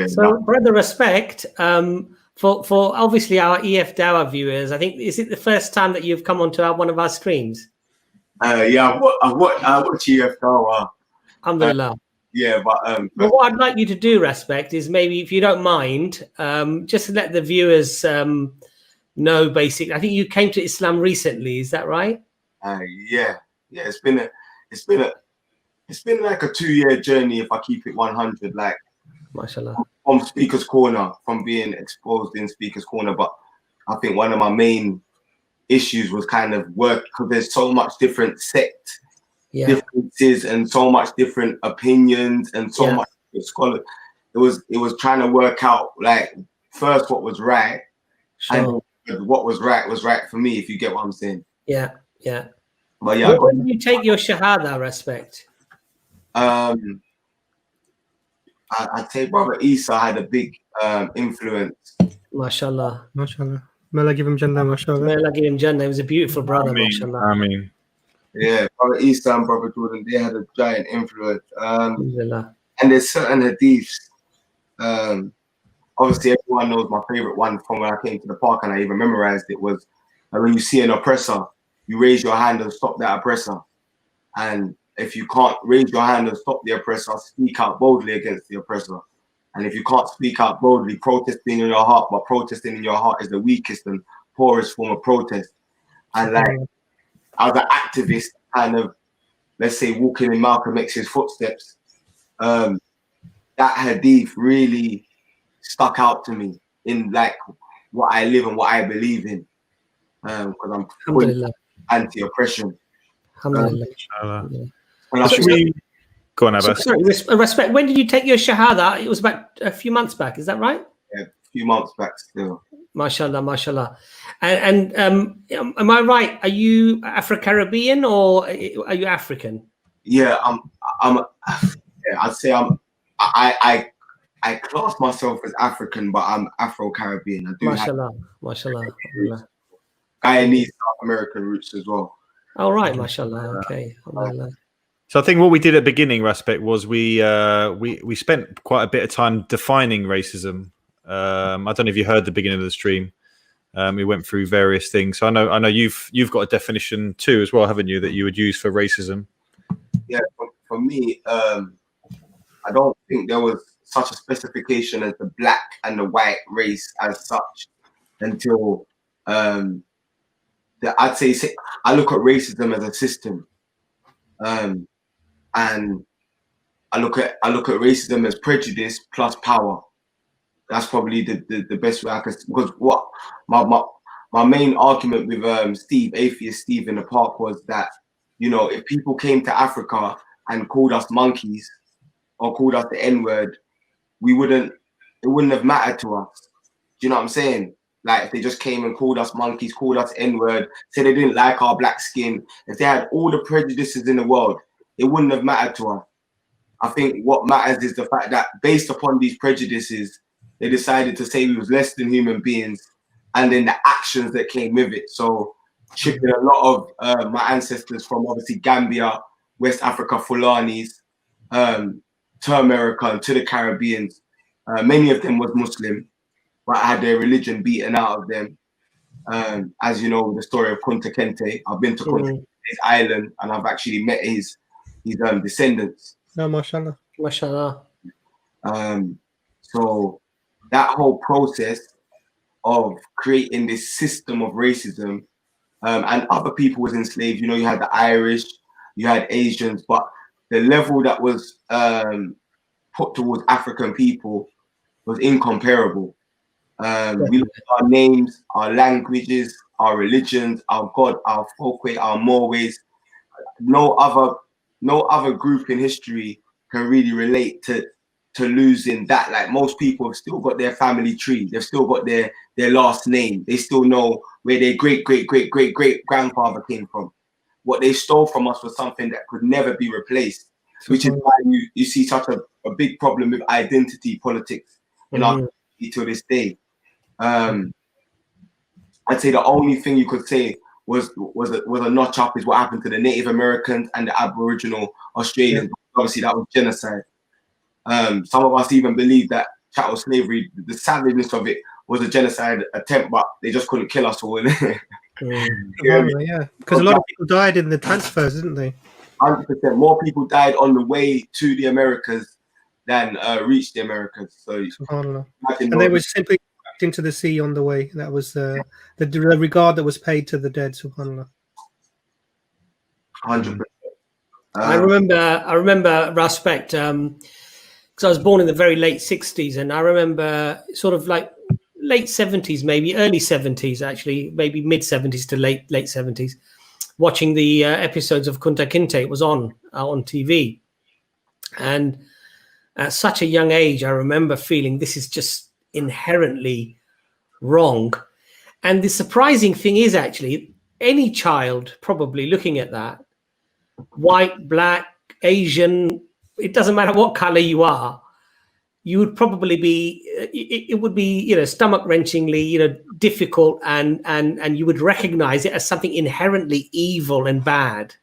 So, brother, Respect, for obviously our EFDawah viewers, I think, is it the first time that you've come onto one of our streams? I watch EFDawah. Alhamdulillah. But what I'd like you to do, Respect, is maybe, if you don't mind, just to let the viewers know, basically. I think you came to Islam recently. Is that right? It's been like a 2-year journey, if I keep it 100. Like, mashallah, from Speaker's Corner, from being exposed in Speaker's Corner. But I think one of my main issues was kind of work, because there's so much different sect differences and so much different opinions and so much scholars. It was trying to work out, like, first what was right, and what was right for me, if you get what I'm saying. Yeah. But when did you take your Shahada, Respect? I'd say Brother Isa had a big influence. Mashallah. May Allah give him Jannah, mashallah. May Allah give him Jannah. He was a beautiful brother, mashallah. I mean, Yeah, Brother Isa and Brother Jordan, they had a giant influence. Alhamdulillah. And there's certain hadiths. Obviously, everyone knows my favorite one from when I came to the park, and I even memorized it, was when you see an oppressor, you raise your hand and stop that oppressor. And if you can't raise your hand and stop the oppressor, speak out boldly against the oppressor. And if you can't speak out boldly, protesting in your heart, but protesting in your heart is the weakest and poorest form of protest. And like, as an activist, kind of, let's say, walking in Malcolm X's footsteps, that hadith really stuck out to me in like what I live and what I believe in, because I'm fully anti-oppression. Alhamdulillah. Go on, Abbas. Sorry, respect. When did you take your shahada? It was about a few months back. Is that right? Yeah, a few months back still. MashaAllah, MashaAllah. And am I right? Are you Afro-Caribbean or are you African? Yeah, I'd say I class myself as African, but I'm Afro-Caribbean. I do MashaAllah, MashaAllah. Guyanese South American roots as well. All right, MashaAllah. Okay. So I think what we did at the beginning, Respect, was we spent quite a bit of time defining racism. I don't know if you heard the beginning of the stream. We went through various things. So I know you've got a definition too as well, haven't you, that you would use for racism? Yeah, for me, I don't think there was such a specification as the black and the white race as such until I'd say I look at racism as a system, and I look at racism as prejudice plus power. That's probably the best way I can, because what my main argument with atheist Steve in the park was that, you know, if people came to Africa and called us monkeys or called us the N-word, it wouldn't have mattered to us. Do you know what I'm saying? Like, if they just came and called us monkeys, called us N-word, said they didn't like our black skin, if they had all the prejudices in the world, it wouldn't have mattered to us. I think what matters is the fact that based upon these prejudices, they decided to say we was less than human beings, and then the actions that came with it. So shipping a lot of my ancestors from obviously Gambia, West Africa, Fulanis, to America and to the Caribbeans. Many of them was Muslim, but had their religion beaten out of them. As you know, the story of Kunta Kinte. I've been to Kunta Kinte's island, and I've actually met his descendants. No, mashallah. MashaAllah. So that whole process of creating this system of racism, and other people was enslaved. You know, you had the Irish, you had Asians, but the level that was put towards African people was incomparable. We look at our names, our languages, our religions, our God, our folkway, our moreways. No other group in history can really relate to losing that. Like, most people have still got their family tree, they've still got their last name, they still know where their great grandfather came from. What they stole from us was something that could never be replaced, which is why you see such a big problem with identity politics in our country to this day. I'd say the only thing you could say was a notch up is what happened to the Native Americans and the Aboriginal Australians. Yeah. Obviously, that was genocide. Some of us even believe that chattel slavery, the savageness of it, was a genocide attempt, but they just couldn't kill us all. Yeah, because a lot of people died in the transfers, didn't they? 100%. More people died on the way to the Americas than reached the Americas. So, and they were simply into the sea on the way. That was the regard that was paid to the dead. Subhanallah. 100%. I remember Respect, because I was born in the very late 60s, and I remember sort of like late 70s, maybe early 70s, actually, maybe mid 70s to late 70s, watching the episodes of Kunta Kinte. It was on TV, and at such a young age, I remember feeling this is just inherently wrong. And the surprising thing is, actually, any child probably looking at that, white, black, Asian, it doesn't matter what color you are, you would probably be, it would be, you know, stomach wrenchingly, you know, difficult, and you would recognize it as something inherently evil and bad.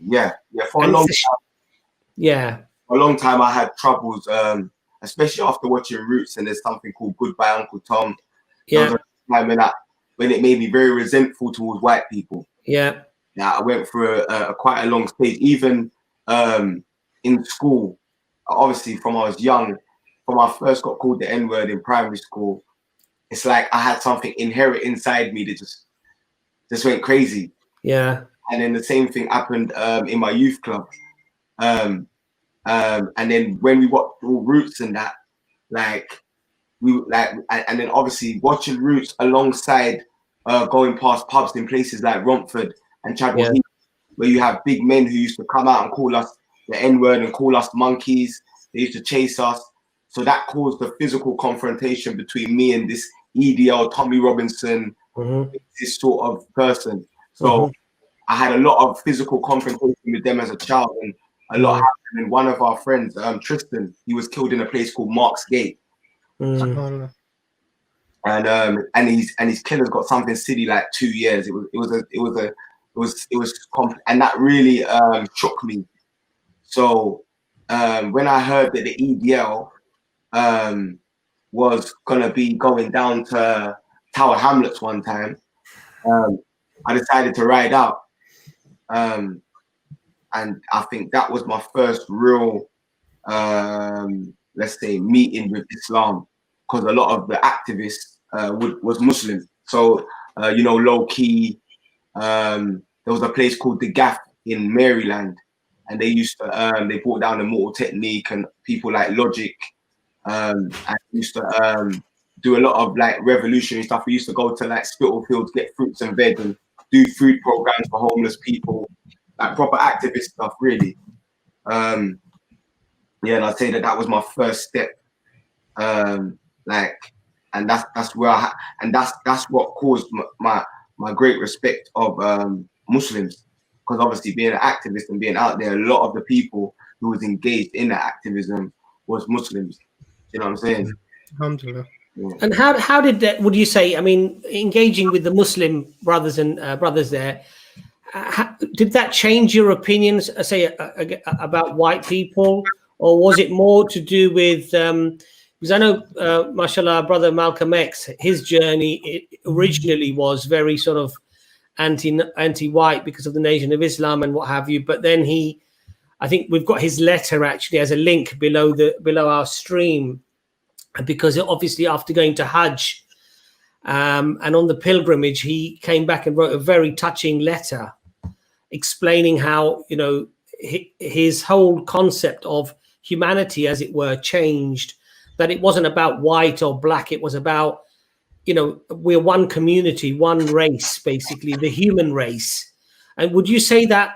Yeah, for a And long it's time. Yeah. For a long time, I had troubles, especially after watching Roots, and there's something called Goodbye Uncle Tom. There was a time when it made me very resentful towards white people. Yeah. Yeah, I went through a quite a long stage, even in school. Obviously, from I was young, from I first got called the N-word in primary school, it's like I had something inherent inside me that just went crazy. Yeah. And then the same thing happened in my youth club. And then when we watched all Roots and that, and then obviously watching Roots alongside going past pubs in places like Romford and Chadwell Heath, where you have big men who used to come out and call us the N-word and call us monkeys. They used to chase us. So that caused a physical confrontation between me and this EDL, Tommy Robinson, this sort of person. So I had a lot of physical confrontation with them as a child, and a lot happened. And one of our friends, Tristan, he was killed in a place called Mark's Gate. And his killers got something silly like 2 years. And that really shook me. So when I heard that the EDL was gonna be going down to Tower Hamlets one time, I decided to ride out. And I think that was my first real, let's say, meeting with Islam, because a lot of the activists was Muslim. So, low key, there was a place called The Gaff in Maryland, and they used to, they brought down Immortal Technique and people like Logic, and used to do a lot of like revolutionary stuff. We used to go to like Spitalfields, get fruits and veg, and do food programs for homeless people, like proper activist stuff, really. And I'd say that was my first step. And that's where that's what caused my great respect of Muslims, because obviously being an activist and being out there, a lot of the people who was engaged in that activism was Muslims. You know what I'm saying? Alhamdulillah. Yeah. And how did that? Would you say? I mean, engaging with the Muslim brothers and brothers there, did that change your opinions, say, about white people, or was it more to do with? Because I know, mashallah, brother Malcolm X, his journey originally was very sort of anti-white because of the Nation of Islam and what have you. But then I think we've got his letter actually as a link below our stream, because obviously after going to Hajj and on the pilgrimage, he came back and wrote a very touching letter explaining how, his whole concept of humanity, as it were, changed, that it wasn't about white or black. It was about, we're one community, one race, basically the human race. And would you say that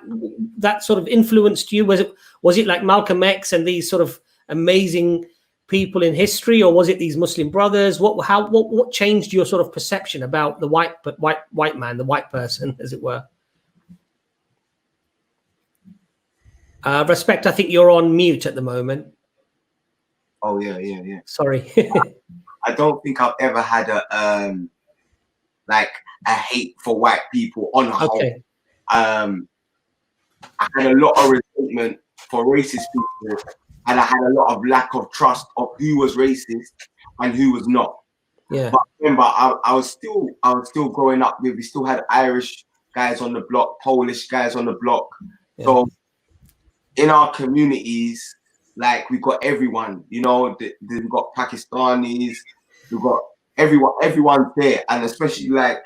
sort of influenced you? Was it like Malcolm X and these sort of amazing people in history, or was it these Muslim brothers? What changed your sort of perception about the white man, the white person, as it were? Respect, I think you're on mute at the moment. Oh yeah. Sorry. I don't think I've ever had a hate for white people on a whole. I had a lot of resentment for racist people, and I had a lot of lack of trust of who was racist and who was not. Yeah. But remember, I was still growing up. We still had Irish guys on the block, Polish guys on the block. Yeah. So in our communities, like, we got everyone. We've got Pakistanis, we've got everyone's there, and especially like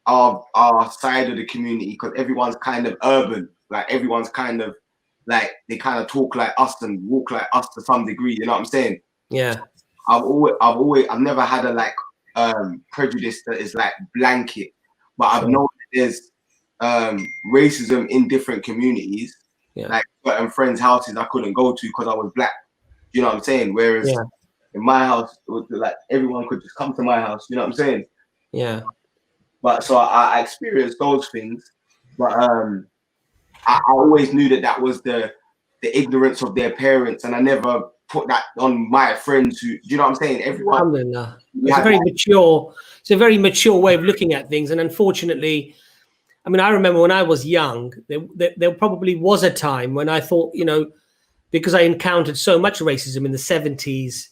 our side of the community, because everyone's kind of urban. Like, everyone's kind of like, they kind of talk like us and walk like us to some degree. You know what I'm saying? Yeah. I've never had a prejudice that is like blanket, but I've known that there's racism in different communities. Yeah. Like certain friends' houses I couldn't go to because I was black. You know what I'm saying? Whereas in my house, it was like everyone could just come to my house. You know what I'm saying? Yeah. But so I experienced those things, but I always knew that was the ignorance of their parents, and I never put that on my friends who, you know what I'm saying? Everyone. It's a very mature way of looking at things, and unfortunately, I mean, I remember when I was young, there probably was a time when I thought, you know, because I encountered so much racism in the 70s,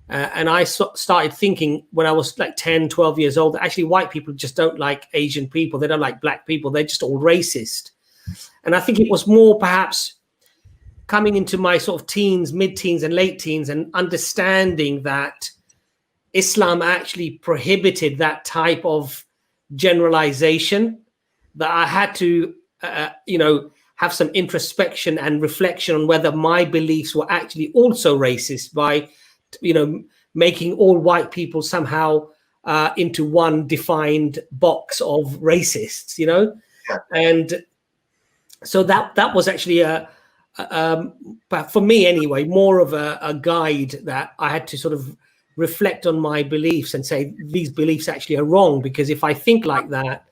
and I started thinking when I was like 10, 12 years old, actually white people just don't like Asian people. They don't like black people. They're just all racist. And I think it was more perhaps coming into my sort of teens, mid-teens and late teens and understanding that Islam actually prohibited that type of generalization, that I had to, you know, have some introspection and reflection on whether my beliefs were actually also racist by, you know, making all white people somehow into one defined box of racists, you know. Yeah. And so that was actually but for me anyway, more of a guide that I had to sort of reflect on my beliefs and say these beliefs actually are wrong, because if I think like that,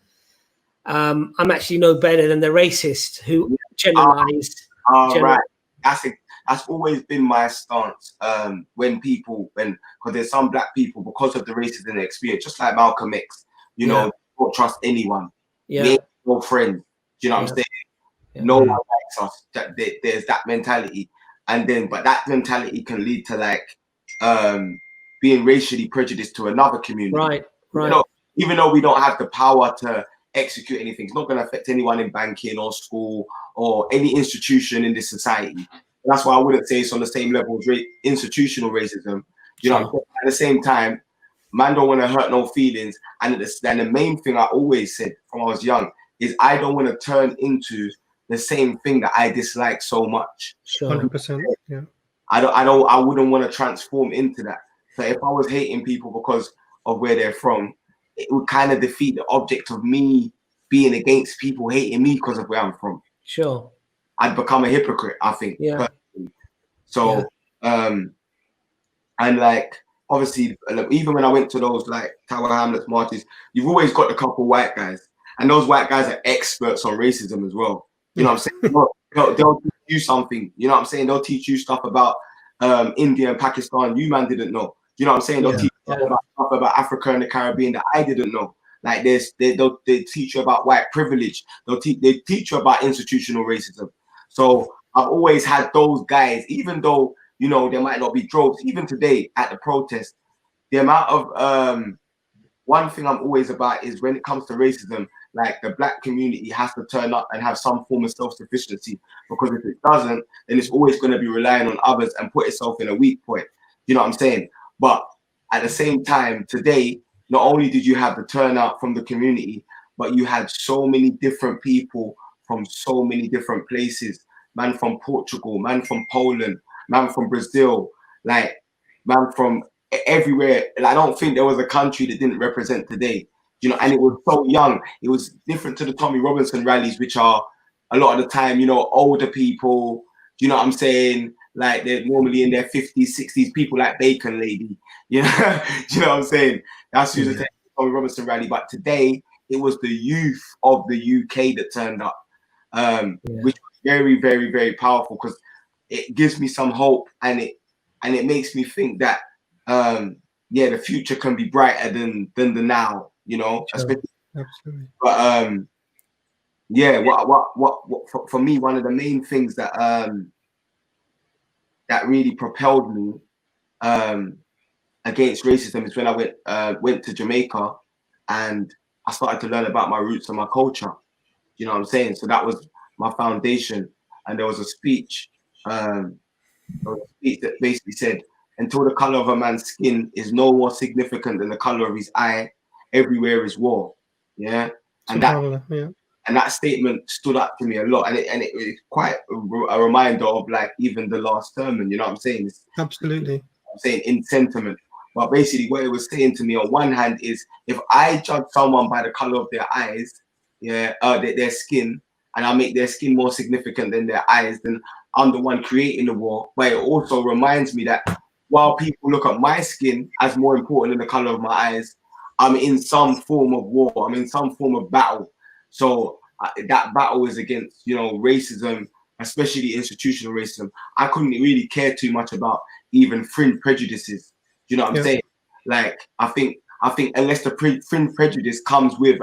I'm actually no better than the racist who generalize. Right. That's always been my stance. Because there's some black people, because of the racism they experience, just like Malcolm X, you know, don't trust anyone. Yeah. We ain't no friends. Do you know what I'm saying? Yeah. No one likes us. There's that mentality, but that mentality can lead to like being racially prejudiced to another community. Right. You know, even though we don't have the power to execute anything, it's not going to affect anyone in banking or school or any institution in this society. That's why I wouldn't say it's on the same level as institutional racism. You know, at the same time, man don't want to hurt no feelings. And the main thing I always said from when I was young is I don't want to turn into the same thing that I dislike so much. Sure. 100%. Yeah. I wouldn't want to transform into that. So if I was hating people because of where they're from, it would kind of defeat the object of me being against people hating me because of where I'm from. Sure. I'd become a hypocrite, I think. Yeah. Personally. So, and like, obviously, even when I went to those like Tower Hamlets marches, you've always got a couple white guys, and those white guys are experts on racism as well. You know what I'm saying? They'll teach you something. You know what I'm saying? They'll teach you stuff about India and Pakistan you man didn't know. You know what I'm saying? They'll teach you stuff about Africa and the Caribbean that I didn't know. Like this, they teach you about white privilege. They teach you about institutional racism. So I've always had those guys, even though, you know, there might not be droves. Even today at the protest, the amount of one thing I'm always about is when it comes to racism, like the black community has to turn up and have some form of self-sufficiency, because if it doesn't, then it's always going to be relying on others and put itself in a weak point. You know what I'm saying? But at the same time, today, not only did you have the turnout from the community, but you had so many different people from so many different places. Man from Portugal, man from Poland, man from Brazil, like man from everywhere. Like, I don't think there was a country that didn't represent today. You know, and it was so young. It was different to the Tommy Robinson rallies, which are a lot of the time, you know, older people. You know what I'm saying? Like they're normally in their 50s, 60s, people like Bacon Lady. You know, you know what I'm saying? That's who's the Tommy Robinson rally. But today, it was the youth of the UK that turned up, which was very, very, very powerful, because it gives me some hope, and it makes me think that the future can be brighter than the now. You know, Absolutely. But what for me, one of the main things that that really propelled me against racism is when I went to Jamaica, and I started to learn about my roots and my culture. You know what I'm saying? So that was my foundation. And there was a speech, that basically said, until the color of a man's skin is no more significant than the color of his eye, everywhere is war. Yeah. And that statement stood up to me a lot, and it was quite a reminder of like even the last sermon. You know what I'm saying? Absolutely. I'm saying in sentiment, but basically what it was saying to me on one hand is, if I judge someone by the color of their eyes, their skin, and I make their skin more significant than their eyes, then I'm the one creating the war. But it also reminds me that while people look at my skin as more important than the color of my eyes, I'm in some form of war. I'm in some form of battle. So that battle is against, you know, racism, especially institutional racism. I couldn't really care too much about even fringe prejudices. You know what I'm saying? Like, I think unless the fringe prejudice comes with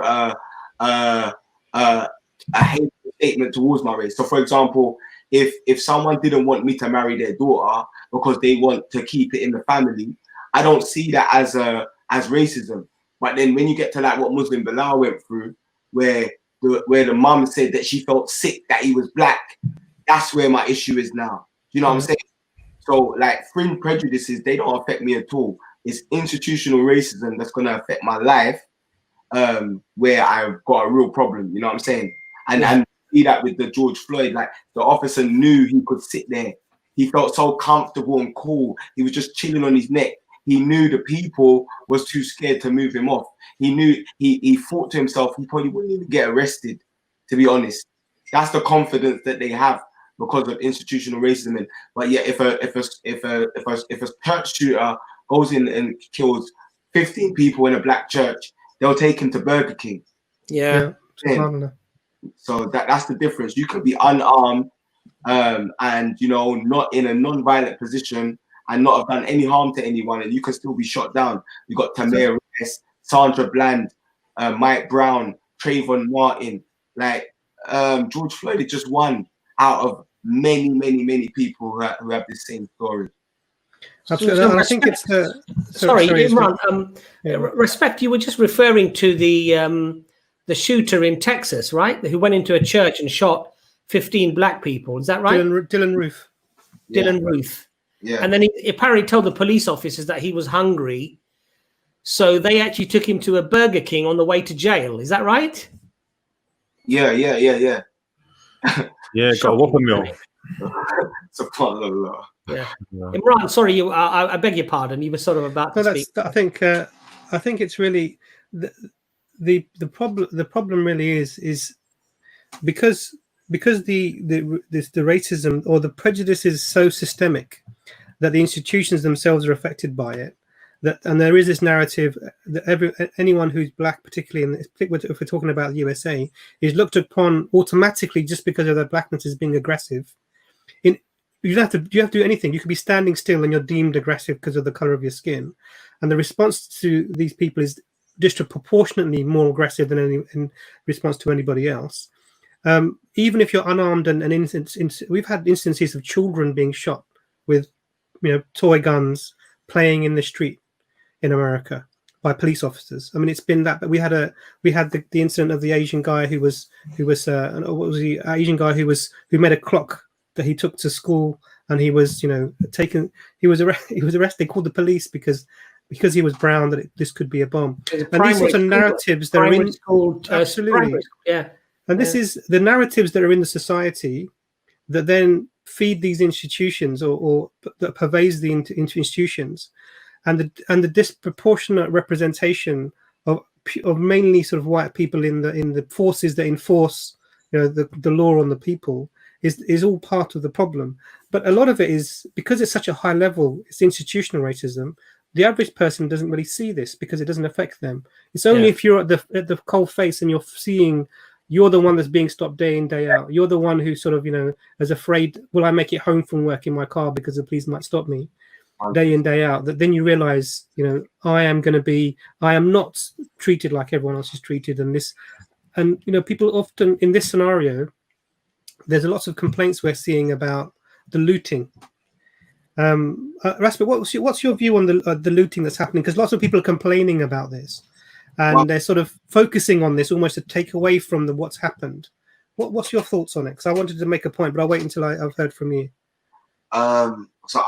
a hateful statement towards my race. So, for example, if someone didn't want me to marry their daughter because they want to keep it in the family, I don't see that as racism. But then when you get to like what Muslim Bilal went through, where the mum said that she felt sick that he was black, that's where my issue is now. You know what I'm saying? So like fringe prejudices, they don't affect me at all. It's institutional racism that's going to affect my life, where I've got a real problem. You know what I'm saying? And see that with the George Floyd, like the officer knew he could sit there. He felt so comfortable and cool. He was just chilling on his neck. He knew the people was too scared to move him off. He knew he thought to himself, he probably wouldn't even get arrested, to be honest. That's the confidence that they have because of institutional racism. But yeah, if a church shooter goes in and kills 15 people in a black church, they'll take him to Burger King. Yeah. So that's the difference. You could be unarmed and not in a non-violent position and not have done any harm to anyone, and you can still be shot down. You got Tamir Reyes, Sandra Bland, Mike Brown, Trayvon Martin. Like George Floyd is just one out of many people who have the same story. Absolutely. So and I think it's the sorry Imran, respect, you were just referring to the shooter in Texas, right? Who went into a church and shot 15 black people. Is that right? Dylan Roof. Dylan Roof. Yeah. And then he apparently told the police officers that he was hungry. So they actually took him to a Burger King on the way to jail. Is that right? Yeah. Yeah, got a Whopper meal. SubhanAllah. Yeah. Imran, sorry, I beg your pardon. You were sort of about to speak. I think it's really the problem. The problem really is because the racism or the prejudice is so systemic that the institutions themselves are affected by it. And there is this narrative that anyone who's black, particularly if we're talking about the USA, is looked upon automatically just because of their blackness as being aggressive. You don't have to do anything. You could be standing still and you're deemed aggressive because of the color of your skin. And the response to these people is disproportionately more aggressive than in response to anybody else. Even if you're unarmed and we've had instances of children being shot with toy guns playing in the street in America by police officers. I mean, it's been that, but we had the incident of the Asian guy who made a clock that he took to school, and he was arrested. They called the police because he was brown, that this could be a bomb. And these sorts of narratives that are in absolutely, yeah. And this is the narratives that are in the society that then feed these institutions or that pervades the institutions, and the disproportionate representation of mainly sort of white people in the forces that enforce the law on the people is all part of the problem. But a lot of it is because it's such a high level, it's institutional racism. The average person doesn't really see this because it doesn't affect them. It's only if you're at the cold face and you're the one that's being stopped day in, day out. You're the one who sort of, is afraid, will I make it home from work in my car because the police might stop me day in, day out. That then you realize, I am not treated like everyone else is treated. And people often in this scenario, there's lots of complaints we're seeing about the looting. Rasper, what's your view on the looting that's happening? Because lots of people are complaining about this. And they're sort of focusing on this almost to take away from what's happened. What's your thoughts on it? Because I wanted to make a point, but I'll wait until I've heard from you. So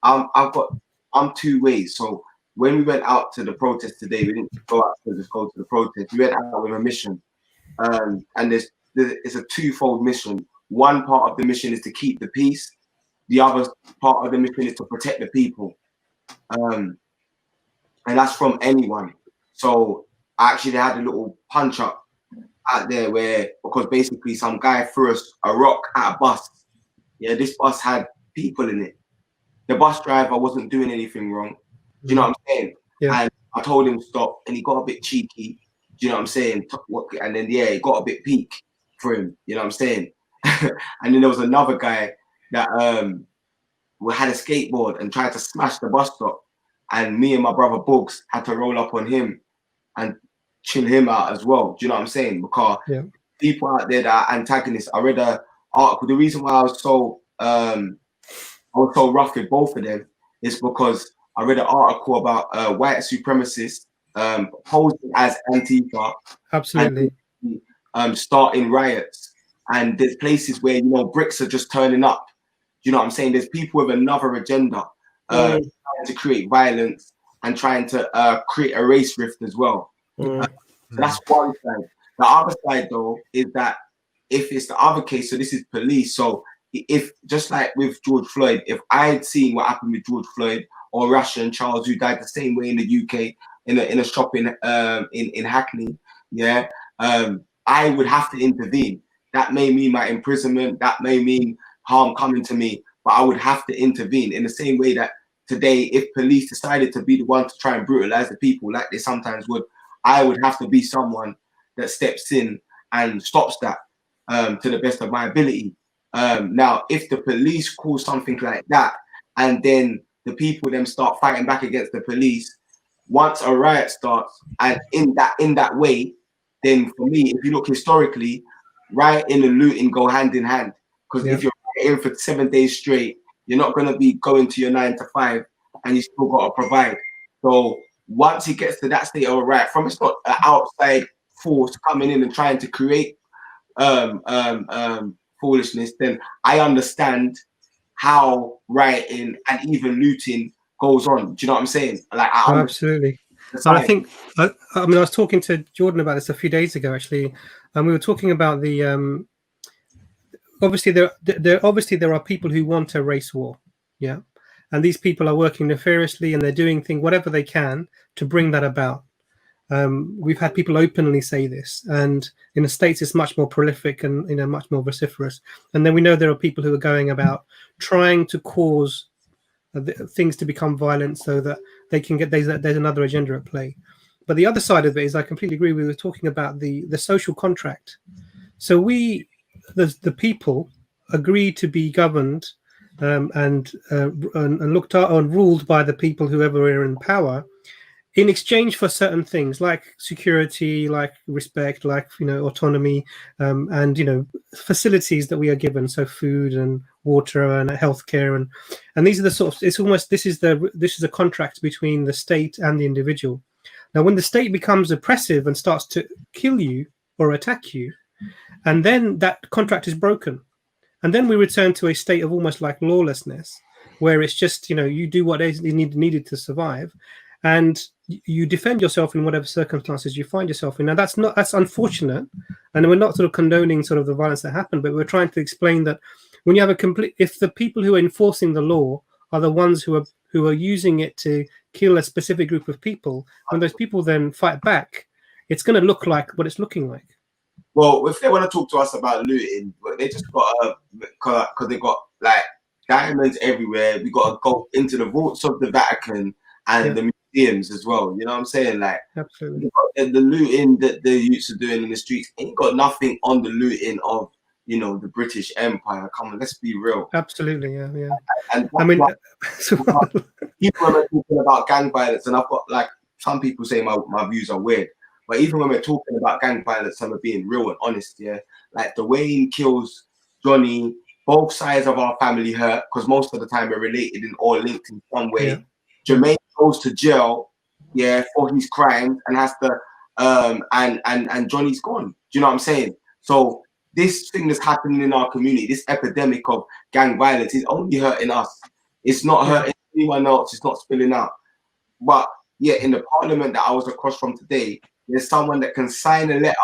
I'm two ways. So when we went out to the protest today, we didn't go out to just go to the protest. We went out with a mission, and it's a twofold mission. One part of the mission is to keep the peace. The other part of the mission is to protect the people, and that's from anyone. So I actually had a little punch up out there because basically some guy threw us a rock at a bus. Yeah, this bus had people in it. The bus driver wasn't doing anything wrong. Do you know what I'm saying? Yeah. And I told him stop, and he got a bit cheeky. Do you know what I'm saying? And then it got a bit peak for him. You know what I'm saying? And then there was another guy that had a skateboard and tried to smash the bus stop, and me and my brother Bugs had to roll up on him and chill him out as well. Do you know what I'm saying? Because people out there that are antagonists. I read an article. The reason why I was so rough with both of them is because I read an article about white supremacists posing as Antifa. Absolutely. And, starting riots. And there's places where, you know, bricks are just turning up. You know what I'm saying? There's people with another agenda trying to create violence and trying to create a race rift as well. So that's one side. The other side, though, is that if it's the other case, so this is police. So if, just like with George Floyd, if I had seen what happened with George Floyd or Russia and Charles, who died the same way in the UK in a shop in Hackney, yeah, I would have to intervene. That may mean my imprisonment. That may mean harm coming to me, but I would have to intervene in the same way that today, if police decided to be the one to try and brutalize the people like they sometimes would, I would have to be someone that steps in and stops that to the best of my ability. Now, if the police cause something like that, and then the people then start fighting back against the police, once a riot starts, and in that way, then for me, if you look historically, rioting and looting go hand in hand. Because if you're rioting for 7 days straight, you're not going to be going to your 9 to 5, and you still got to provide. So once it gets to that state of a riot, from it's not an outside force coming in and trying to create foolishness, then I understand how rioting and even looting goes on. Do you know what I'm saying? Like, absolutely. And I think, I mean, I was talking to Jordan about this a few days ago, actually, and we were talking about the obviously there are people who want a race war, yeah, and these people are working nefariously and they're doing whatever they can to bring that about. We've had people openly say this, and in the States it's much more prolific and, you know, much more vociferous. And then we know there are people who are going about trying to cause things to become violent so that they can get there's another agenda at play. But the other side of it is, I completely agree. We were talking about the social contract. So the people agree to be governed and looked at and ruled by the people, whoever are in power, in exchange for certain things like security, like respect, like, you know, autonomy, and, you know, facilities that we are given, so food and water and healthcare, and these are the sort of, it's almost, this is a contract between the state and the individual. Now, when the state becomes oppressive and starts to kill you or attack you, and then that contract is broken, and then we return to a state of almost like lawlessness, where it's just, you know, you do what is needed to survive, and you defend yourself in whatever circumstances you find yourself in. Now, that's unfortunate, and we're not sort of condoning sort of the violence that happened, but we're trying to explain that when you have if the people who are enforcing the law are the ones who are using it to kill a specific group of people, when those people then fight back, it's going to look like what it's looking like. Well, if they want to talk to us about looting, they just got because they got like diamonds everywhere. We got to go into the vaults of the Vatican and the museums as well. You know what I'm saying? Like, absolutely, the looting that the youths are doing in the streets ain't got nothing on the looting of, you know, the British Empire. Come on, let's be real. Absolutely, yeah. And I mean, people are talking about gang violence, and I've got, like, some people say my views are weird. But even when we're talking about gang violence and we're being real and honest, yeah, like the Wayne kills Johnny, both sides of our family hurt, because most of the time we're related and all linked in some way. Yeah. Jermaine goes to jail, yeah, for his crimes and has to, and Johnny's gone. Do you know what I'm saying? So this thing that's happening in our community, this epidemic of gang violence, is only hurting us. It's not hurting anyone else. It's not spilling out. But yeah, in the parliament that I was across from today, there's someone that can sign a letter,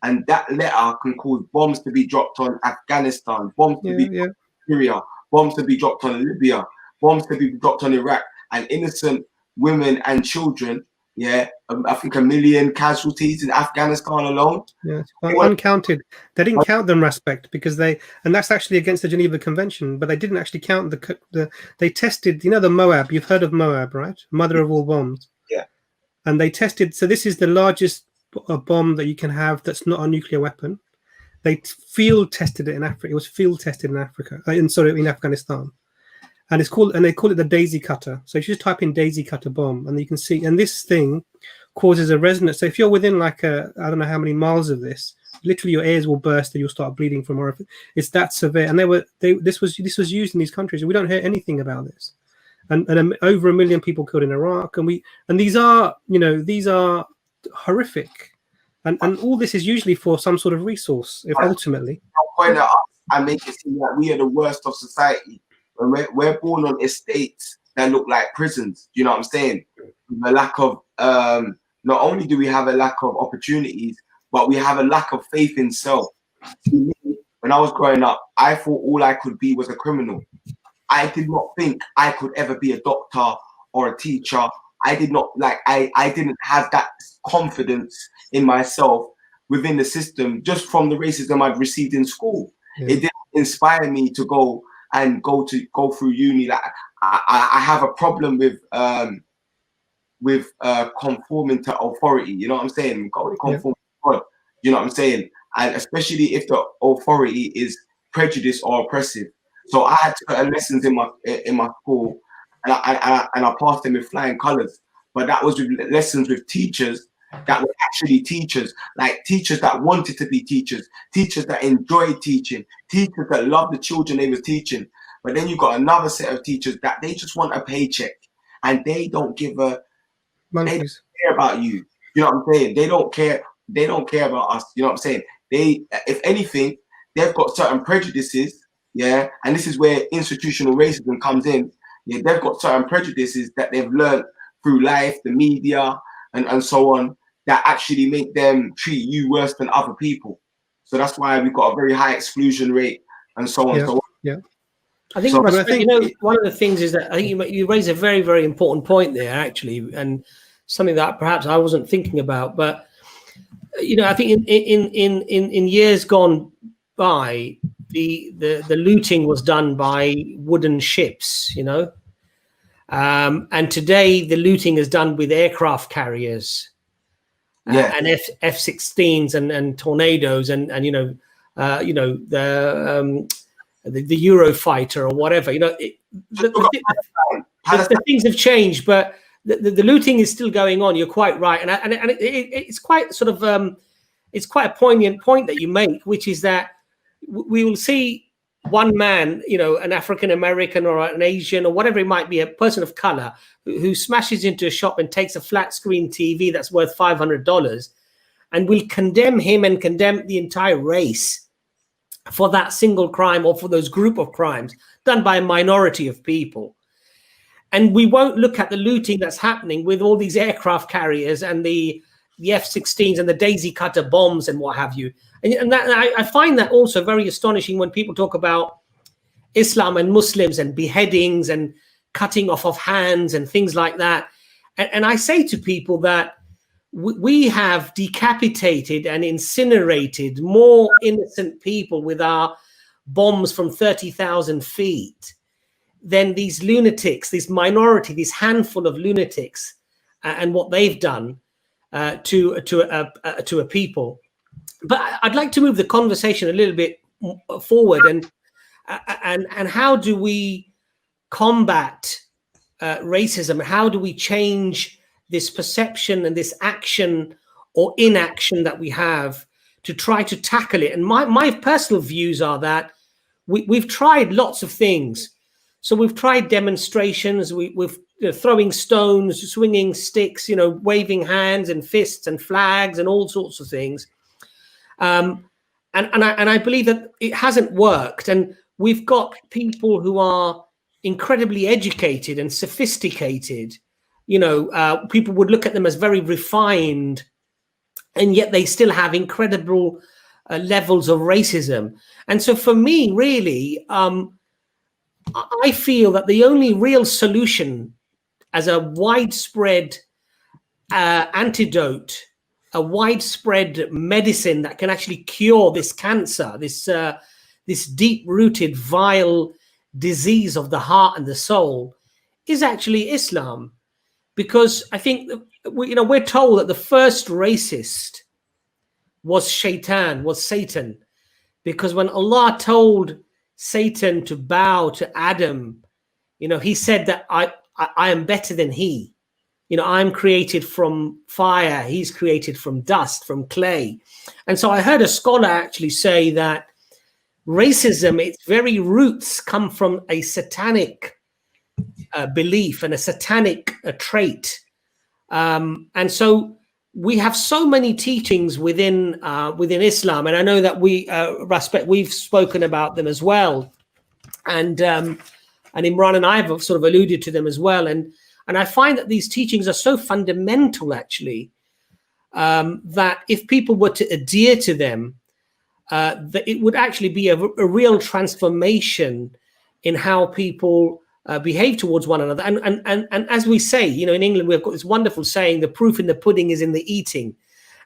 and that letter can cause bombs to be dropped on Afghanistan, bombs to be dropped on Syria, bombs to be dropped on Libya, bombs to be dropped on Iraq, and innocent women and children. Yeah, I think 1 million casualties in Afghanistan alone. Yeah, uncounted. They didn't count them, respect, because and that's actually against the Geneva Convention, but they didn't actually count they tested, you know, the Moab. You've heard of Moab, right? Mother of all bombs. Yeah. And they tested. So this is the largest bomb that you can have that's not a nuclear weapon. They field tested it in Africa. It was field tested in Africa. In Afghanistan. And they call it the daisy cutter. So if you just type in daisy cutter bomb, and you can see, and this thing causes a resonance. So if you're within like I don't know how many miles of this, literally your ears will burst and you'll start bleeding from orifice. It's that severe. And this was used in these countries, and we don't hear anything about this. And over 1 million people killed in Iraq, and these are horrific. And all this is usually for some sort of resource, if ultimately. I'll point out and make it seem like we are the worst of society. When we're born on estates that look like prisons, you know what I'm saying? The lack of, not only do we have a lack of opportunities, but we have a lack of faith in self. When I was growing up, I thought all I could be was a criminal. I did not think I could ever be a doctor or a teacher. I did not I didn't have that confidence in myself within the system just from the racism I'd received in school. Yeah. It didn't inspire me to go through uni. Like I have a problem with conforming to authority. You know what I'm saying? Go to conform to God. You know what I'm saying? And especially if the authority is prejudiced or oppressive. So I had certain lessons in my school, and I passed them with flying colours. But that was with lessons with teachers that were actually teachers, like teachers that wanted to be teachers, teachers that enjoyed teaching, teachers that loved the children they were teaching. But then you got another set of teachers that they just want a paycheck, and they don't give a they don't care about you. You know what I'm saying? They don't care. They don't care about us. You know what I'm saying? They, if anything, they've got certain prejudices. Yeah, and this is where institutional racism comes in. Yeah, they've got certain prejudices that they've learned through life, the media, and so on, that actually make them treat you worse than other people. So that's why we've got a very high exclusion rate and so on. Yeah, so on. Yeah. I think, one of the things is that I think you raise a very, very important point there, actually, and something that perhaps I wasn't thinking about. But I think in years gone by, the looting was done by wooden ships, and today the looting is done with aircraft carriers, and F-16s and tornadoes and the Eurofighter or whatever. The things have changed, but the looting is still going on. You're quite right, and it's quite sort of it's quite a poignant point that you make, which is that we will see one man, an African American or an Asian or whatever it might be, a person of color who smashes into a shop and takes a flat screen TV that's worth $500, and will condemn him and condemn the entire race for that single crime or for those group of crimes done by a minority of people. And we won't look at the looting that's happening with all these aircraft carriers and the F-16s and the daisy cutter bombs and what have you. And I find that also very astonishing when people talk about Islam and Muslims and beheadings and cutting off of hands and things like that. And I say to people that we have decapitated and incinerated more innocent people with our bombs from 30,000 feet than these lunatics, this minority, this handful of lunatics, and what they've done to a people. But I'd like to move the conversation a little bit forward, and how do we combat racism? How do we change this perception and this action or inaction that we have to try to tackle it? And my personal views are that we've tried lots of things. So we've tried demonstrations, we've throwing stones, swinging sticks, waving hands and fists and flags and all sorts of things. And I believe that it hasn't worked. And we've got people who are incredibly educated and sophisticated. People would look at them as very refined, and yet they still have incredible levels of racism. And so for me, really, I feel that the only real solution as a widespread antidote, a widespread medicine that can actually cure this cancer, this deep-rooted, vile disease of the heart and the soul, is actually Islam. Because I think we're told that the first racist was Shaitan, was Satan, because when Allah told Satan to bow to Adam, he said that I am better than he. I'm created from fire, he's created from dust, from clay. And so I heard a scholar actually say that racism, its very roots come from a satanic belief and a satanic trait. And so we have so many teachings within Islam, and I know that we've spoken about them as well, and Imran and I have sort of alluded to them as well, and I find that these teachings are so fundamental, actually, that if people were to adhere to them, that it would actually be a real transformation in how people behave towards one another. And as we say, in England, we've got this wonderful saying, the proof in the pudding is in the eating.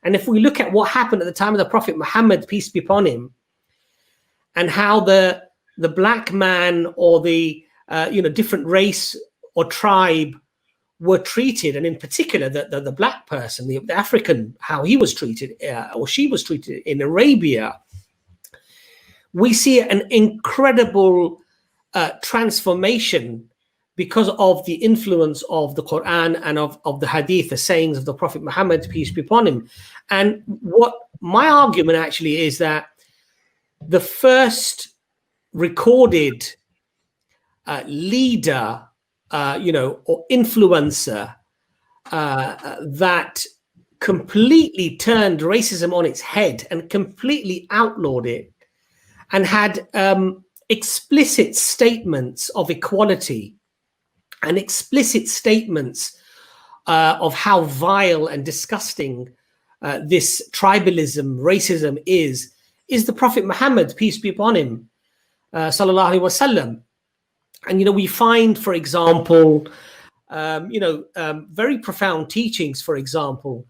And if we look at what happened at the time of the Prophet Muhammad, peace be upon him, and how the black man or the different race or tribe were treated, and in particular the black person, the African, how he was treated or she was treated in Arabia, we see an incredible transformation because of the influence of the Quran and of the Hadith, the sayings of the Prophet Muhammad, peace be upon him. And what my argument actually is that the first recorded leader, or influencer that completely turned racism on its head and completely outlawed it, and had explicit statements of equality and explicit statements of how vile and disgusting this tribalism, racism is the Prophet Muhammad, peace be upon him, sallallahu alaihi wasallam. And we find, for example, very profound teachings, for example,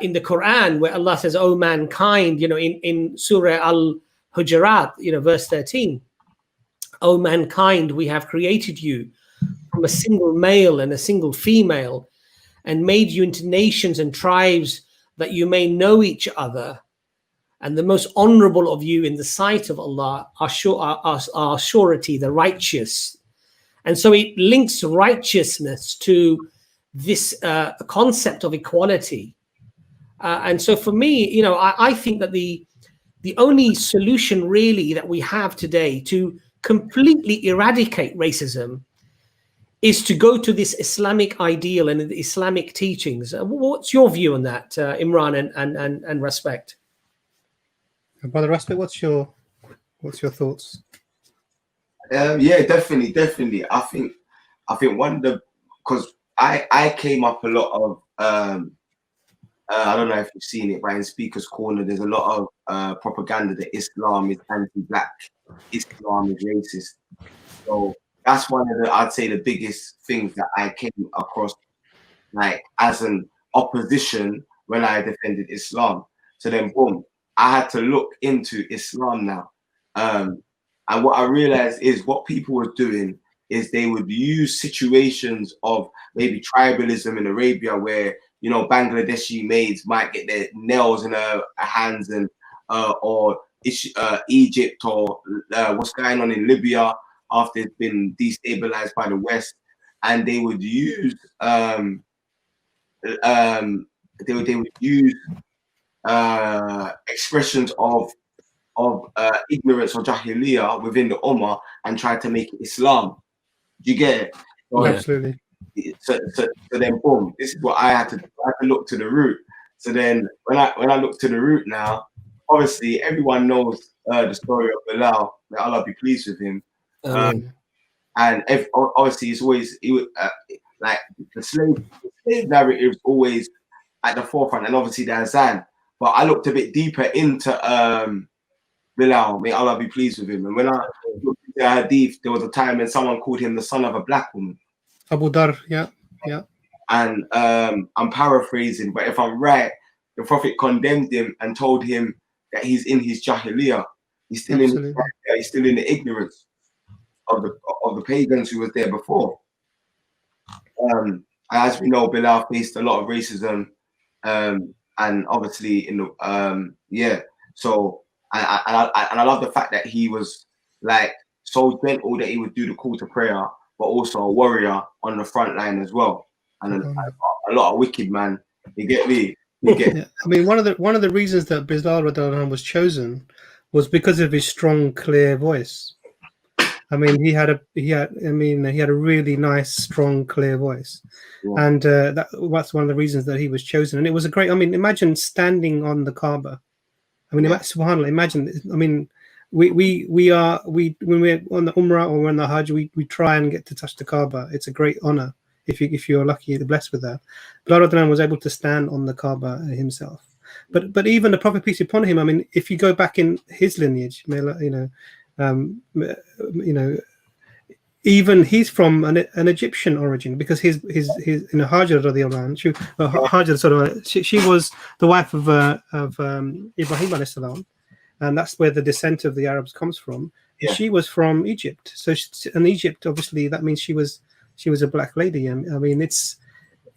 in the Quran, where Allah says, "O mankind," in Surah Al-Hujurat, verse 13, "O mankind, we have created you from a single male and a single female, and made you into nations and tribes that you may know each other. And the most honorable of you in the sight of Allah are surety, the righteous." And so it links righteousness to this concept of equality. And so for me, I think that the only solution really that we have today to completely eradicate racism is to go to this Islamic ideal and the Islamic teachings. What's your view on that, Imran and Respect? Brother Respect, what's your thoughts? Yeah, definitely. I think one of the, because I came up a lot of I don't know if you've seen it, but in Speaker's Corner, there's a lot of propaganda that Islam is anti-black, Islam is racist. So that's one of I'd say the biggest things that I came across, like as an opposition when I defended Islam. So then, boom, I had to look into Islam now. And what I realized is what people were doing is they would use situations of maybe tribalism in Arabia where, Bangladeshi maids might get their nails in her hands, and or Egypt, or what's going on in Libya after it's been destabilized by the West, and they would use expressions of ignorance or jahiliyyah within the ummah and try to make it Islam. Do you get it? So, absolutely. So then, boom. This is what I had to do. I had to look to the root. So then, when I look to the root now, obviously everyone knows the story of Bilal. May Allah be pleased with him. And obviously, it's always like the slave narrative is always at the forefront, and obviously the Azan. But I looked a bit deeper into Bilal, may Allah be pleased with him. And when I looked at the hadith, there was a time when someone called him the son of a black woman. Abu Dar, yeah. And I'm paraphrasing, but if I'm right, the Prophet condemned him and told him that he's in his jahiliyyah. He's still in the ignorance of the pagans who was there before. As we know, Bilal faced a lot of racism, and obviously in the So I love the fact that he was like so gentle that he would do the call to prayer, but also a warrior on the front line as well. and a lot of wicked, man. You get me? You get Yeah. I mean, one of the reasons that Bilal radiallahu anhu was chosen was because of his strong, clear voice. I mean, he had a really nice, strong, clear voice, and that's one of the reasons that he was chosen. And it was a great. I mean, imagine standing on the Kaaba. I mean, subhanAllah, imagine. I mean, we when we're on the Umrah or we're on the Hajj, we try and get to touch the Kaaba. It's a great honor if you're lucky, you're blessed with that. Bilal radiallahu anhu was able to stand on the Kaaba himself. But even the Prophet, peace be upon him. I mean, if you go back in his lineage, even he's from an Egyptian origin, because his Hajar radiallahu anha, she was the wife of Ibrahim alayhi salam, and that's where the descent of the Arabs comes from. Yeah. She was from Egypt, so in Egypt, obviously, that means she was a black lady. I mean, it's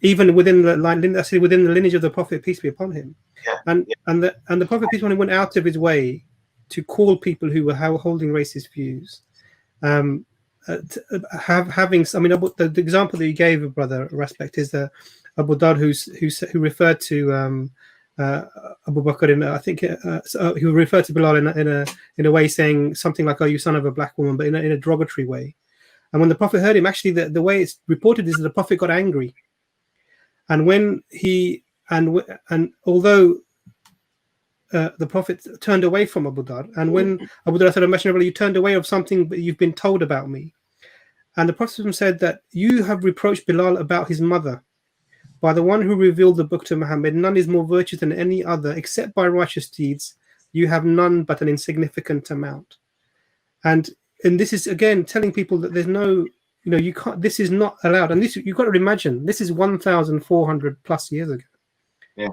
even within the lineage of the Prophet, peace be upon him. Yeah. And the Prophet, peace be upon him, went out of his way to call people who were holding racist views. The example that you gave, Brother Respect, is the Abu Dhar who referred to Abu Bakr who referred to Bilal in a way saying something like, "Oh, you son of a black woman," but in a derogatory way. And when the Prophet heard him, actually the way it's reported is that the Prophet got angry. And when although the Prophet turned away from Abu Dhar, and when Abu Dhar said, "Messenger of Allah, you turned away of something that you've been told about me," and the Prophet said that you have reproached Bilal about his mother. By the one who revealed the book to Muhammad, none is more virtuous than any other, except by righteous deeds. You have none but an insignificant amount. And this is again telling people that there's no, you can't. This is not allowed. And this, you've got to imagine, this is 1,400 plus years ago. Yeah.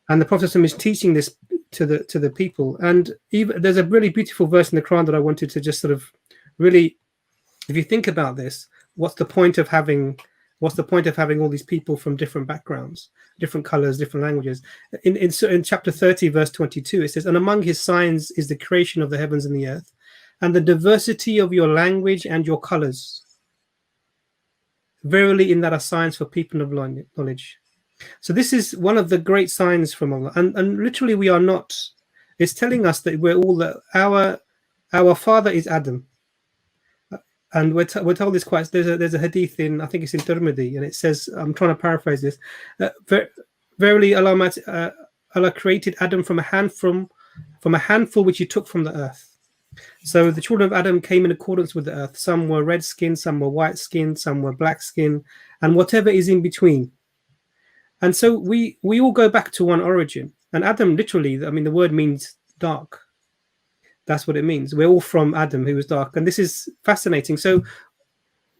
And the Prophet is teaching this to the people. And even there's a really beautiful verse in the Quran that I wanted to just sort of really, if you think about this, what's the point of having all these people from different backgrounds, different colors, different languages? In chapter 30, verse 22, it says, "And among his signs is the creation of the heavens and the earth, and the diversity of your language and your colors. Verily, in that are signs for people of knowledge." So this is one of the great signs from Allah, and literally we are not. It's telling us that we're all our father is Adam, and we're told this quite. There's a hadith in, I think it's in Tirmidhi, and it says, I'm trying to paraphrase this. Verily, Allah created Adam from a handful which He took from the earth. So the children of Adam came in accordance with the earth. Some were red skinned, some were white skinned, some were black skinned, and whatever is in between. And so we all go back to one origin. And Adam, literally, I mean, the word means dark. That's what it means. We're all from Adam, who was dark. And this is fascinating. So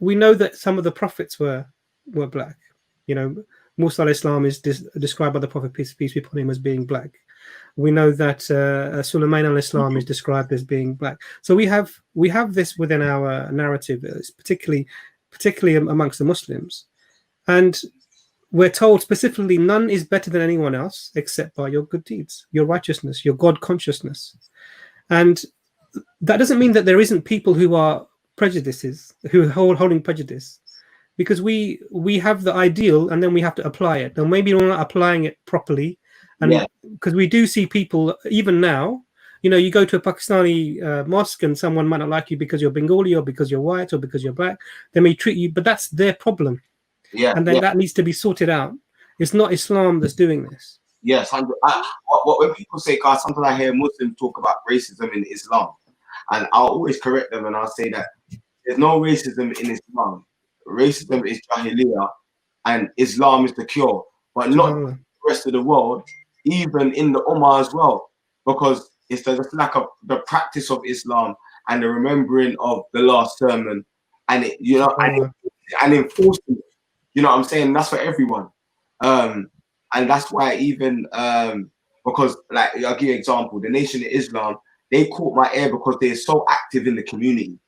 we know that some of the prophets were black. Musa alayhi salam is described by the Prophet, peace be upon him, as being black. We know that Sulaiman alayhi salam is described as being black. So we have this within our narrative, particularly amongst the Muslims. And we're told specifically, none is better than anyone else except by your good deeds, your righteousness, your God consciousness. And that doesn't mean that there isn't people who are holding prejudice, because we have the ideal and then we have to apply it. And maybe we're not applying it properly. And because we do see people, even now, you go to a Pakistani mosque and someone might not like you because you're Bengali or because you're white or because you're black. They may treat you, but that's their problem. Yeah, and then that needs to be sorted out. It's not Islam that's doing this. Yes, when people say, "God," sometimes I hear Muslims talk about racism in Islam, and I'll always correct them and I'll say that there's no racism in Islam. Racism is jahiliyyah, and Islam is the cure, but not the rest of the world, even in the Ummah as well, because it's the lack of the practice of Islam and the remembering of the last sermon, and and enforcing it. You know what I'm saying? That's for everyone. And that's why even because, like, I'll give you an example, the Nation of Islam, they caught my ear because they're so active in the community.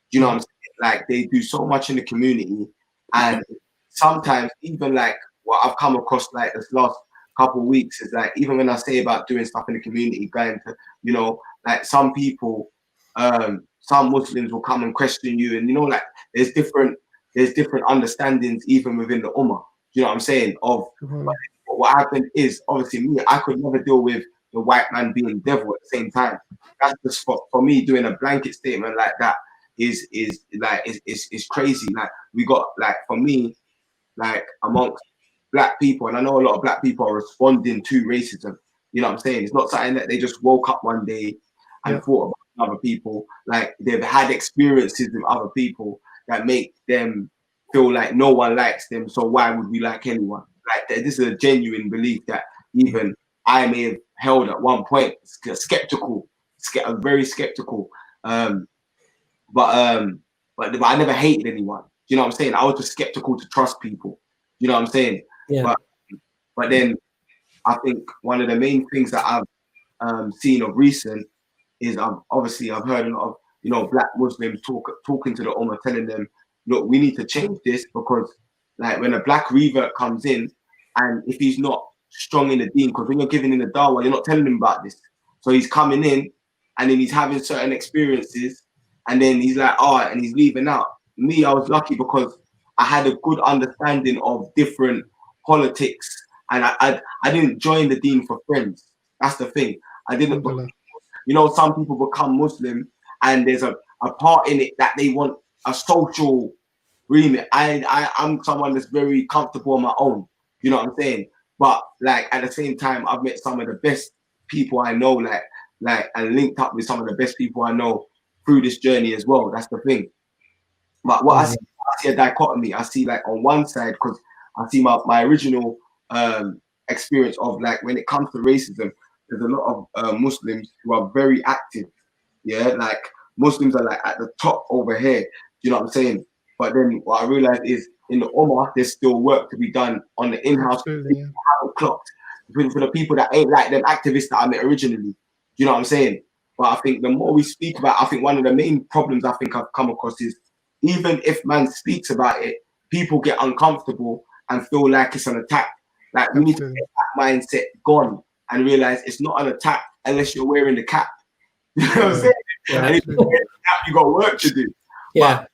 You know what I'm saying? Like, they do so much in the community, and sometimes even like what I've come across like this last couple of weeks is like, even when I say about doing stuff in the community, going to, like some people, some Muslims will come and question you, and like there's different understandings even within the Ummah. you know what I'm saying? What happened is, obviously, me, I could never deal with the white man being devil at the same time. That's just for me, doing a blanket statement like that is crazy. Like, we got, like, for me, like, amongst black people, and I know a lot of black people are responding to racism. You know what I'm saying? It's not something that they just woke up one day and thought about other people. Like, they've had experiences with other people that make them feel like no one likes them, so why would we like anyone? Like, this is a genuine belief that even I may have held at one point, skeptical, very skeptical. But I never hated anyone. You know what I'm saying? I was just skeptical to trust people. You know what I'm saying? Yeah. But then I think one of the main things that I've seen of recent is I've heard a lot of, you know, black Muslims talking to the Ummah, telling them, look, we need to change this, because like when a black revert comes in, and if he's not strong in the deen, because when you're giving in the dawah, you're not telling him about this. So he's coming in and then he's having certain experiences, and then he's like, and he's leaving out. Me, I was lucky because I had a good understanding of different politics, and I didn't join the deen for friends. That's the thing. I didn't, you know, some people become Muslim and there's a part in it that they want a social remit. I'm someone that's very comfortable on my own. You know what I'm saying? But like at the same time, I've met some of the best people I know, like and linked up with some of the best people I know through this journey as well. That's the thing. But what I see a dichotomy. I see, like, on one side, because I see my original experience of, like, when it comes to racism, there's a lot of Muslims who are very active. Yeah, like Muslims are like at the top over here. You know what I'm saying? But then what I realized is in the Ummah, there's still work to be done on the in-house. Haven't clocked for the people that ain't like them activists that I met originally. You know what I'm saying? But I think the more we speak about, I think one of the main problems I think I've come across is, even if man speaks about it, people get uncomfortable and feel like it's an attack. Like, we need to get that mindset gone and realize it's not an attack unless you're wearing the cap. You know what I'm saying? And if you wear the cap, you got work to do. Yeah.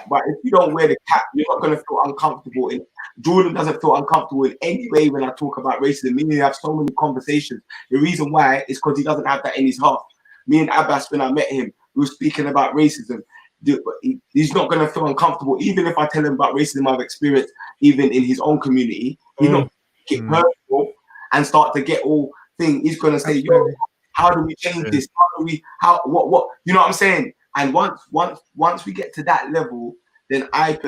But if you don't wear the cap, you're not going to feel uncomfortable. Jordan doesn't feel uncomfortable in any way when I talk about racism. Me and him have so many conversations. The reason why is because he doesn't have that in his heart. Me and Abbas, when I met him, we were speaking about racism. He's not going to feel uncomfortable, even if I tell him about racism I've experienced, even in his own community. He's not going to get personal and start to get all things. He's going to say, yo, how do we change this? What? You know what I'm saying? And once we get to that level, then I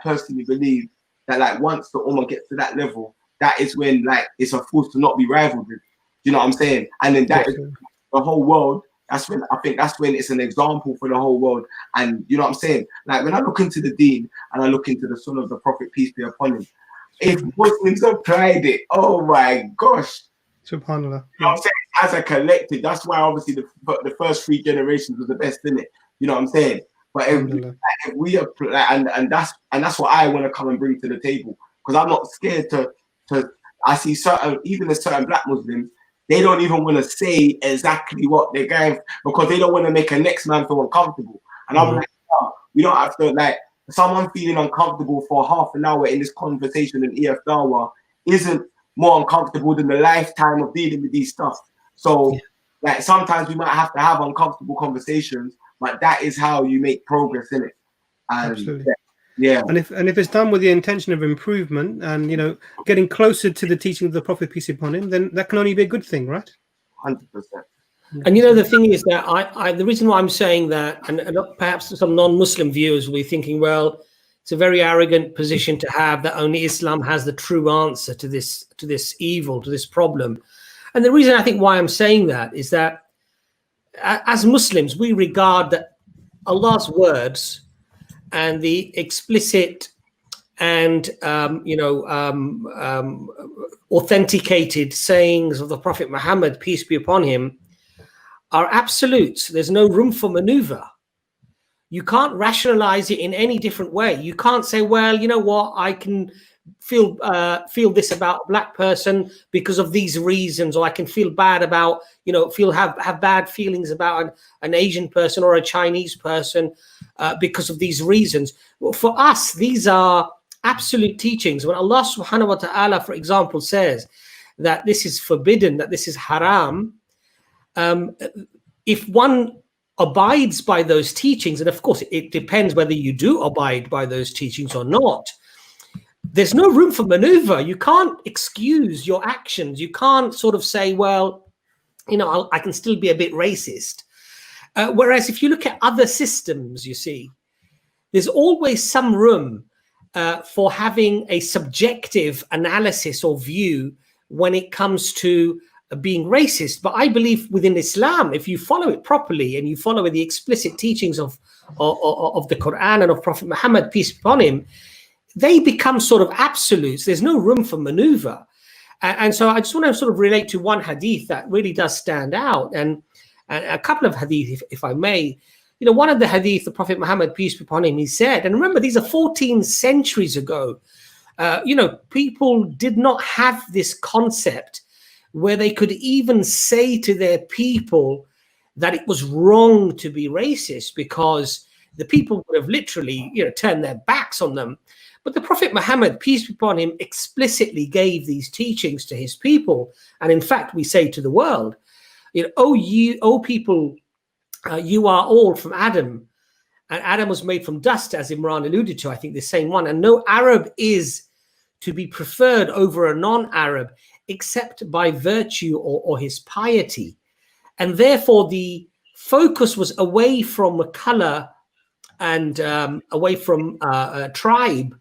personally believe that, like, once the Ummah gets to that level, that is when, like, it's a force to not be rivaled with. You know what I'm saying? And then that is the whole world. That's when it's an example for the whole world. And you know what I'm saying? Like, when I look into the deen and I look into the son of the Prophet, peace be upon him, if Muslims applied it, oh my gosh. SubhanAllah. You know what I'm saying? As a collective, that's why obviously the first 3 generations was the best, in it. You know what I'm saying? But if we apply, and that's what I want to come and bring to the table, because I'm not scared to. I see even certain black Muslims, they don't even want to say exactly what they're going, because they don't want to make a next man feel uncomfortable. And I'm like, oh, we don't have to, like, someone feeling uncomfortable for half an hour in this conversation in EFDawah isn't more uncomfortable than the lifetime of dealing with these stuff. So, like, sometimes we might have to have uncomfortable conversations, but that is how you make progress in it. And absolutely. Yeah. And if it's done with the intention of improvement and, you know, getting closer to the teaching of the Prophet, peace be upon him, then that can only be a good thing, right? 100%. And you know, the thing is that the reason why I'm saying that, and perhaps some non-Muslim viewers will be thinking, well, it's a very arrogant position to have, that only Islam has the true answer to this evil, to this problem. And the reason I think why I'm saying that is that as Muslims, we regard that Allah's words and the explicit and authenticated sayings of the Prophet Muhammad, peace be upon him, are absolutes. There's no room for maneuver. You can't rationalize it in any different way. You can't say, well, you know what, I can feel this about a black person because of these reasons, or I can feel bad about, have bad feelings about an Asian person or a Chinese person because of these reasons. Well, for us, these are absolute teachings, when Allah subhanahu wa ta'ala, for example, says that this is forbidden, that this is haram, if one abides by those teachings, and of course it depends whether you do abide by those teachings or not, there's no room for maneuver. You can't excuse your actions. You can't sort of say, well, you know, I can still be a bit racist. Whereas if you look at other systems, you see, there's always some room for having a subjective analysis or view when it comes to being racist. But I believe within Islam, if you follow it properly and you follow the explicit teachings of the Quran and of Prophet Muhammad, peace be upon him, they become sort of absolutes. There's no room for maneuver. And so I just want to sort of relate to one hadith that really does stand out, and a couple of hadith, if I may. You know, one of the hadith, the Prophet Muhammad, peace be upon him, he said, and remember, these are 14 centuries ago. You know, people did not have this concept where they could even say to their people that it was wrong to be racist, because the people would have literally, you know, turned their backs on them. But the Prophet Muhammad, peace be upon him, explicitly gave these teachings to his people. And in fact, we say to the world, you know, O people, you are all from Adam. And Adam was made from dust, as Imran alluded to, I think the same one. And no Arab is to be preferred over a non-Arab except by virtue or his piety. And therefore, the focus was away from a color and away from a tribe.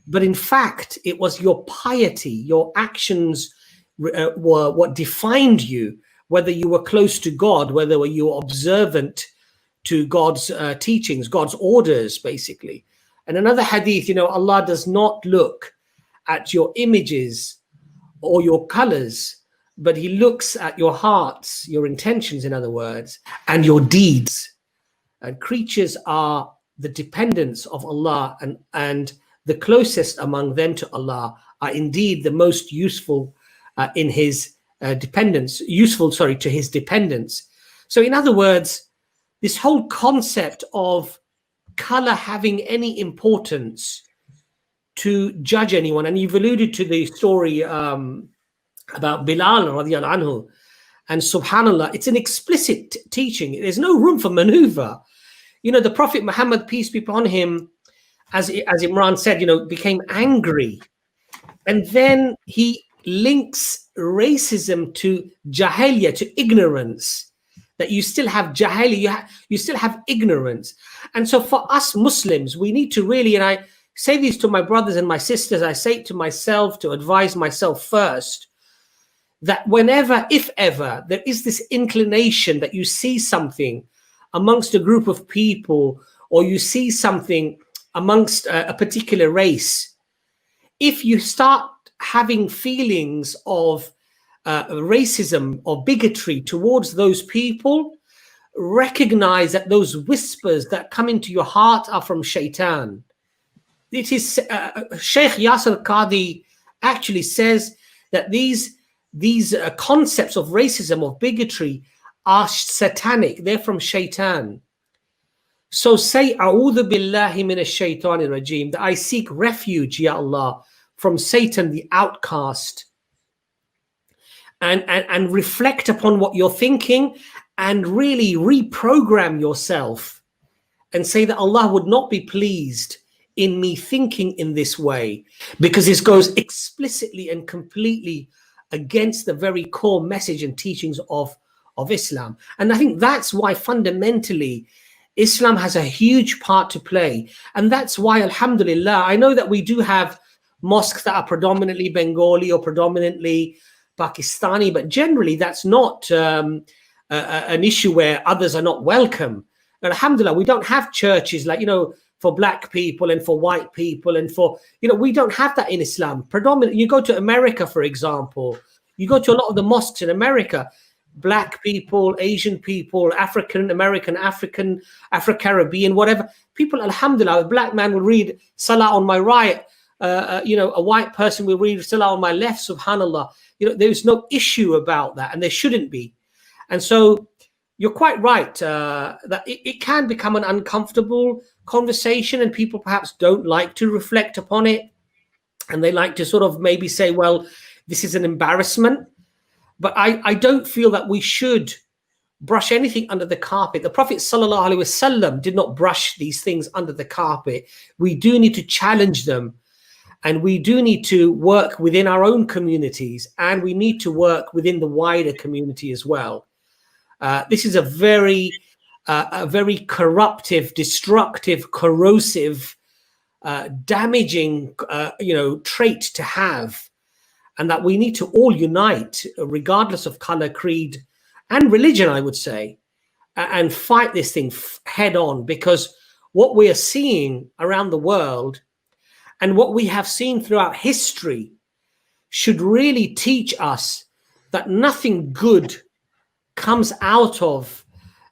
But in fact, it was your piety, your actions were what defined you, whether you were close to God, whether you were observant to God's teachings, God's orders, basically. And another hadith, you know, Allah does not look at your images or your colors, but he looks at your hearts, your intentions, in other words, and your deeds. And creatures are the dependents of Allah, and the closest among them to Allah are indeed the most useful in his dependence, to his dependence. So in other words, this whole concept of color having any importance to judge anyone, and you've alluded to the story about Bilal radiallahu anhu, and subhanallah, it's an explicit teaching. There's no room for maneuver. You know, the Prophet Muhammad, peace be upon him, as Imran said, you know, became angry. And then he links racism to jahiliyyah, to ignorance, that you still have jahiliyyah, you still have ignorance. And so for us Muslims, we need to really, and I say this to my brothers and my sisters, I say it to myself to advise myself first, that whenever, if ever, there is this inclination that you see something amongst a group of people, or you see something amongst a particular race, if you start having feelings of racism or bigotry towards those people, recognize that those whispers that come into your heart are from shaitan. It is Sheikh Yasir Qadi actually says that these concepts of racism, of bigotry, are satanic. They're from shaitan. So say, A'udhu billahi minash shaitanir rajim, that I seek refuge, Ya Allah, from Satan, the outcast, and reflect upon what you're thinking and really reprogram yourself and say that Allah would not be pleased in me thinking in this way, because this goes explicitly and completely against the very core message and teachings of Islam. And I think that's why fundamentally Islam has a huge part to play. And that's why, alhamdulillah, I know that we do have mosques that are predominantly Bengali or predominantly Pakistani, but generally that's not an issue where others are not welcome. And alhamdulillah, we don't have churches like, you know, for black people and for white people and for, you know, we don't have that in Islam. Predominantly, you go to America, for example, you go to a lot of the mosques in America, black people, Asian people, African American, Afro-Caribbean, whatever. People, alhamdulillah, a black man will read Salah on my right, you know, a white person will read Salah on my left, subhanallah. You know, there's no issue about that, and there shouldn't be. And so you're quite right that it can become an uncomfortable conversation, and people perhaps don't like to reflect upon it. and they like to sort of maybe say, well, this is an embarrassment. But I don't feel that we should brush anything under the carpet. The Prophet ﷺ did not brush these things under the carpet. We do need to challenge them, and we do need to work within our own communities, and we need to work within the wider community as well. This is a very corruptive, destructive, corrosive, damaging, trait to have, and that we need to all unite, regardless of color, creed, and religion, I would say, and fight this thing head on, because what we are seeing around the world and what we have seen throughout history should really teach us that nothing good comes out of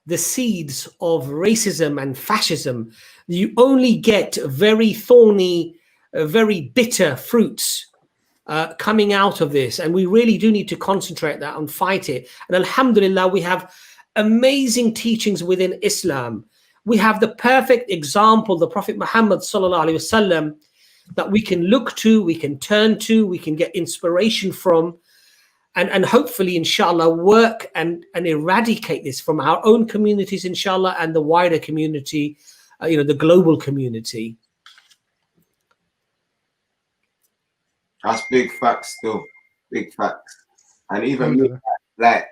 the seeds of racism and fascism. You only get very thorny, very bitter fruits coming out of this, and we really do need to concentrate that and fight it. And alhamdulillah, we have amazing teachings within Islam. We have the perfect example, the Prophet Muhammad sallallahu alaihi wasallam, that we can look to, we can turn to, we can get inspiration from, and hopefully, inshallah, work and eradicate this from our own communities, inshallah, and the wider community, the global community. That's big facts, still big facts. And even me, like,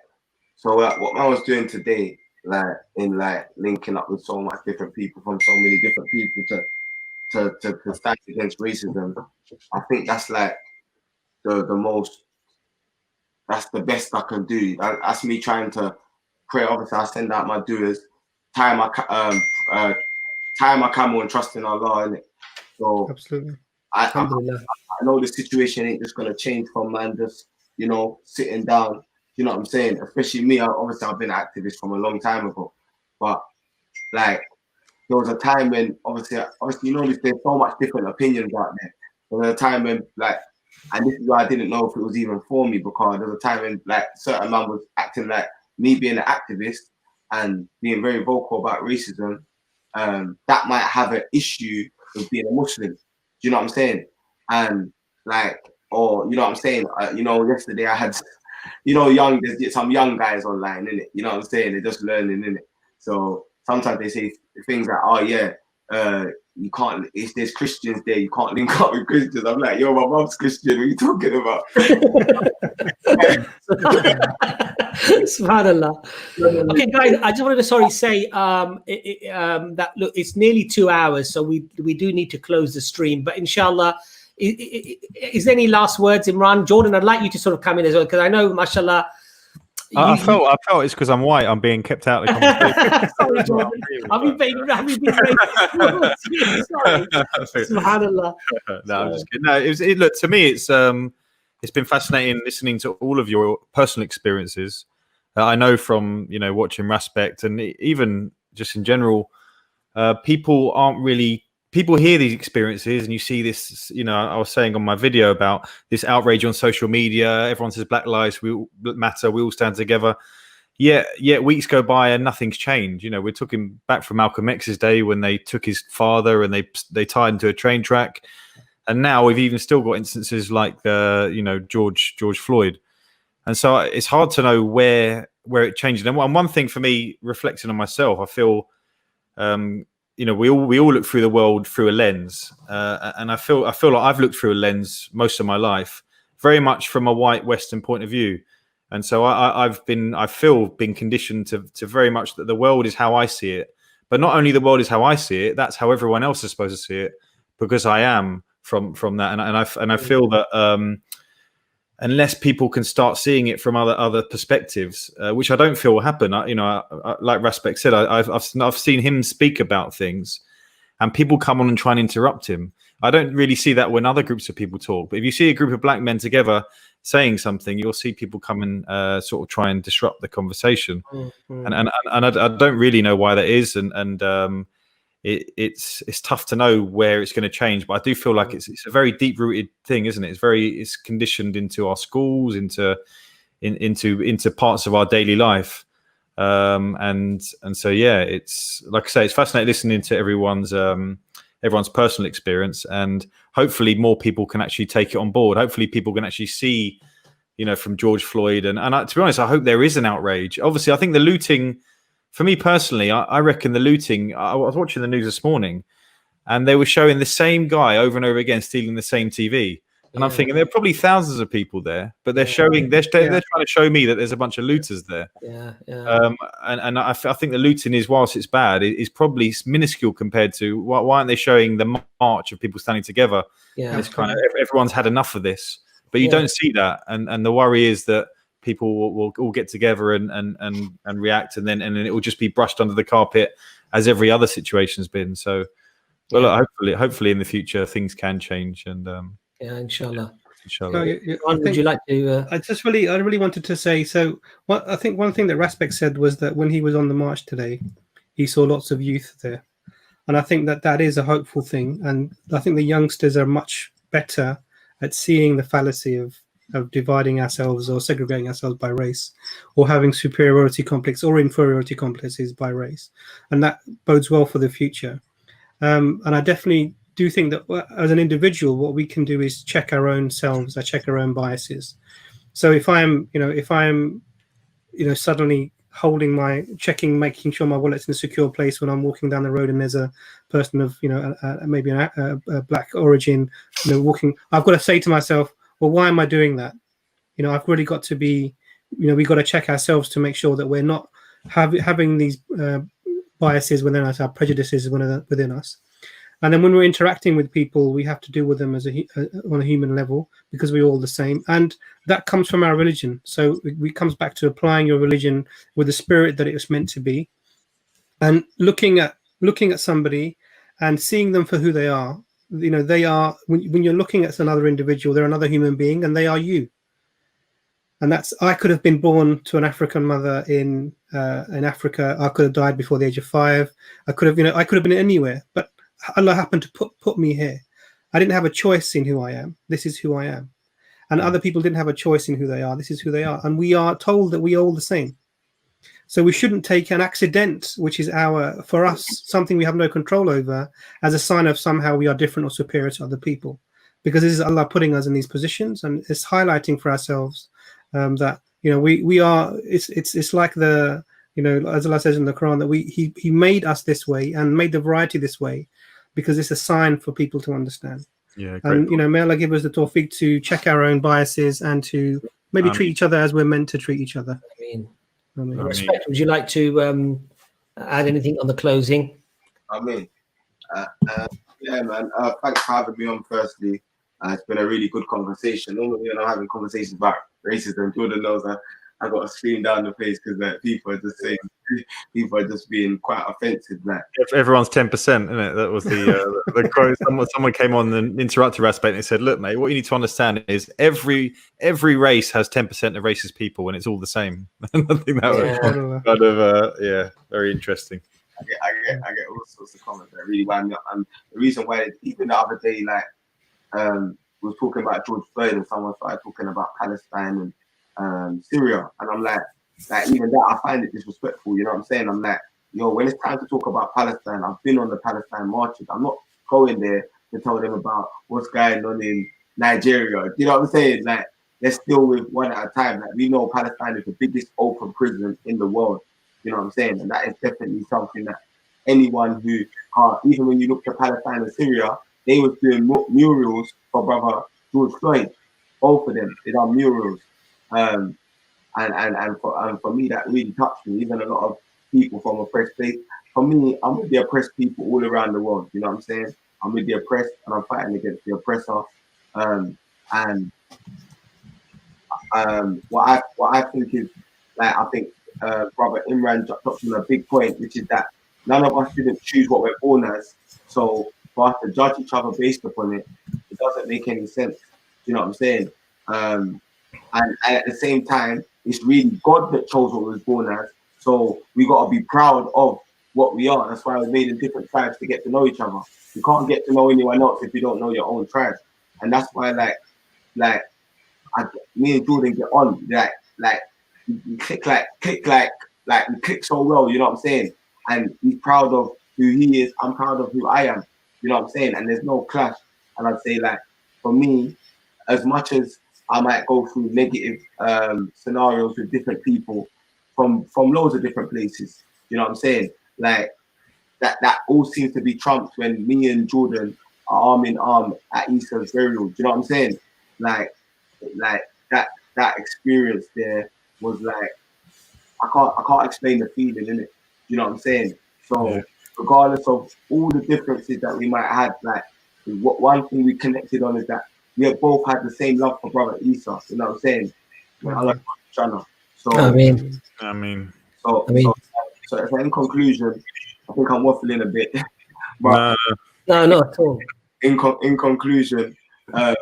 so what I was doing today, linking up with so much different people from so many different people to stand against racism, I think that's like that's the best I can do. That's me trying to pray. Obviously, I send out my doers, tie my camel and trust in Allah, innit? So Absolutely. I know the situation ain't just gonna change from man just sitting down. You know what I'm saying? Especially me. Obviously, I've been an activist from a long time ago, but like there was a time when obviously there's so much different opinions out there. There was a time when and this is why I didn't know if it was even for me, because there was a time when certain man was acting like me being an activist and being very vocal about racism. That might have an issue with being a Muslim. Do you know what I'm saying? And or you know what I'm saying? Yesterday I had, there's some young guys online, innit? You know what I'm saying? They're just learning, innit? So sometimes they say things like, oh yeah, you can't, if there's Christians there, you can't link up with Christians. I'm like, yo, my mom's Christian, what are you talking about? Subhanallah. Okay, guys, I just wanted to say that look, it's nearly 2 hours, so we do need to close the stream. But inshallah, is there any last words, Imran? Jordan, I'd like you to sort of come in as well, because I know, mashallah. I felt it's because I'm white. I'm being kept out of the conversation. Sorry, Jordan. Have you been Sorry. Subhanallah. No, I'm just kidding. No, look, to me, it's been fascinating listening to all of your personal experiences. I know from watching Respect, and even just in general, people hear these experiences, and you see this. I was saying on my video about this outrage on social media. Everyone says Black Lives Matter. We all stand together. Yet weeks go by and nothing's changed. We're talking back from Malcolm X's day when they took his father and they tied him to a train track, and now we've even still got instances like George Floyd, and so it's hard to know where it changed. And one thing for me, reflecting on myself, I feel. We all look through the world through a lens, and I feel like I've looked through a lens most of my life, very much from a white Western point of view, and so I've been conditioned to very much that the world is how I see it, but not only the world is how I see it, that's how everyone else is supposed to see it, because I am from that, and I feel that unless people can start seeing it from other perspectives, which I don't feel will happen. Like Respect said, I've seen him speak about things, and people come on and try and interrupt him. I don't really see that when other groups of people talk. But if you see a group of black men together saying something, you'll see people come and sort of try and disrupt the conversation. Mm-hmm. And I don't really know why that is, and it's tough to know where it's going to change, but I do feel like it's a very deep rooted thing, isn't it? It's conditioned into our schools, into parts of our daily life, and so yeah, it's like I say, it's fascinating listening to everyone's everyone's personal experience, and hopefully more people can actually take it on board. Hopefully people can actually see, from George Floyd, and to be honest, I hope there is an outrage. Obviously, I think the looting, for me personally, I reckon the looting, I was watching the news this morning, and they were showing the same guy over and over again stealing the same TV. And I'm thinking there are probably thousands of people there, but they're trying to show me that there's a bunch of looters there. And I think the looting is, whilst it's bad, is probably minuscule compared to why aren't they showing the march of people standing together? It's kind of, everyone's had enough of this, but you don't see that. And the worry is that people will all get together and react, and then it will just be brushed under the carpet as every other situation's been. So, well, look, hopefully in the future things can change, and inshallah. Would you like to? I really wanted to say. So, I think one thing that Rasbek said was that when he was on the march today, he saw lots of youth there, and I think that is a hopeful thing. And I think the youngsters are much better at seeing the fallacy of dividing ourselves or segregating ourselves by race, or having superiority complex or inferiority complexes by race, and that bodes well for the future. And I definitely do think that as an individual, what we can do is check our own selves, check our own biases. So if I'm suddenly checking, making sure my wallet's in a secure place when I'm walking down the road and there's a person of, maybe a black origin, walking, I've got to say to myself, well, why am I doing that? I've really got to be, we've got to check ourselves to make sure that we're not having these biases within us, our prejudices within us. And then when we're interacting with people, we have to deal with them as on a human level, because we're all the same. And that comes from our religion. So it comes back to applying your religion with the spirit that it was meant to be, and looking at somebody and seeing them for who they are. They are, when you're looking at another individual, they're another human being, and they are you. And I could have been born to an African mother in Africa. I could have died before the age of 5. I could have been anywhere, but Allah happened to put me here. I didn't have a choice in who I am. This is who I am. And other people didn't have a choice in who they are. This is who they are. And we are told that we are all the same. So we shouldn't take an accident, which is for us, something we have no control over, as a sign of somehow we are different or superior to other people. Because this is Allah putting us in these positions, and it's highlighting for ourselves that we are. It's like the as Allah says in the Quran, that He made us this way and made the variety this way, because it's a sign for people to understand. Yeah, and may Allah give us the tawfiq to check our own biases and to maybe treat each other as we're meant to treat each other. Respect, would you like to add anything on the closing? Yeah, man. Thanks for having me on. Firstly, it's been a really good conversation. Normally, when I'm having conversations about racism, Jordan knows I got to scream down the face because people are just saying, people are just being quite offensive. Like, everyone's 10%, isn't it? That was the quote. Someone came on and interrupted Rasbek and they said, "Look, mate, what you need to understand is every race has 10% of racist people, and it's all the same." I think that was kind of very interesting. I get all sorts of comments that really wind me up, and the reason why, even the other day, we was talking about George Floyd, and someone started talking about Palestine and Syria, and I'm like even that, I find it disrespectful. You know what I'm saying? I'm like, when it's time to talk about Palestine, I've been on the Palestine marches. I'm not going there to tell them about what's going on in Nigeria. You know what I'm saying? Like, let's deal with one at a time. Like, we know Palestine is the biggest open prison in the world. You know what I'm saying? And that is definitely something that anyone who, even when you look to Palestine and Syria, they was doing murals for brother George Floyd. Both of them, they done murals. And for me, that really touched me. Even a lot of people from oppressed states. For me, I'm with the oppressed people all around the world. You know what I'm saying? I'm with the oppressed, and I'm fighting against the oppressor. What I think is, I think brother Imran touched on a big point, which is that none of us didn't choose what we're born as. So for us to judge each other based upon it, it doesn't make any sense. You know what I'm saying? And at the same time, it's really God that chose what we was born as. So we got to be proud of what we are. That's why we're made in different tribes to get to know each other. You can't get to know anyone else if you don't know your own tribe. And that's why, me and Jordan get on. We click we click so well. You know what I'm saying? And he's proud of who he is. I'm proud of who I am. You know what I'm saying? And there's no clash. And I'd say, like, for me, as much as I might go through negative scenarios with different people from loads of different places, you know what I'm saying? Like, that all seems to be trumped when me and Jordan are arm in arm at Easter's burial. Do you know what I'm saying? Like that experience there was like, I can't explain the feeling in it. You know what I'm saying? So regardless of all the differences that we might have, like, one thing we connected on is that we have both had the same love for brother Isa. You know what I'm saying? I like China. So I mean, so in conclusion, I think I'm waffling a bit, but no, not at all. In conclusion, I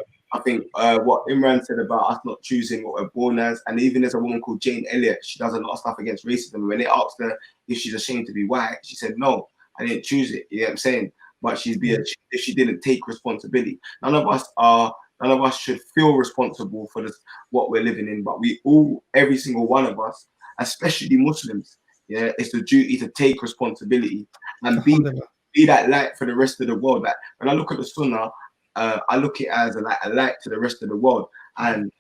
think what Imran said about us not choosing what we're born as, and even there's a woman called Jane Elliott, she does a lot of stuff against racism. When they asked her if she's ashamed to be white, she said, no, I didn't choose it. You know what I'm saying? But she'd be if she didn't take responsibility. None of us should feel responsible for this, what we're living in, but we all, every single one of us, especially Muslims, yeah, it's the duty to take responsibility and be that light for the rest of the world. Like, when I look at the Sunnah, I look at it as a light to the rest of the world. And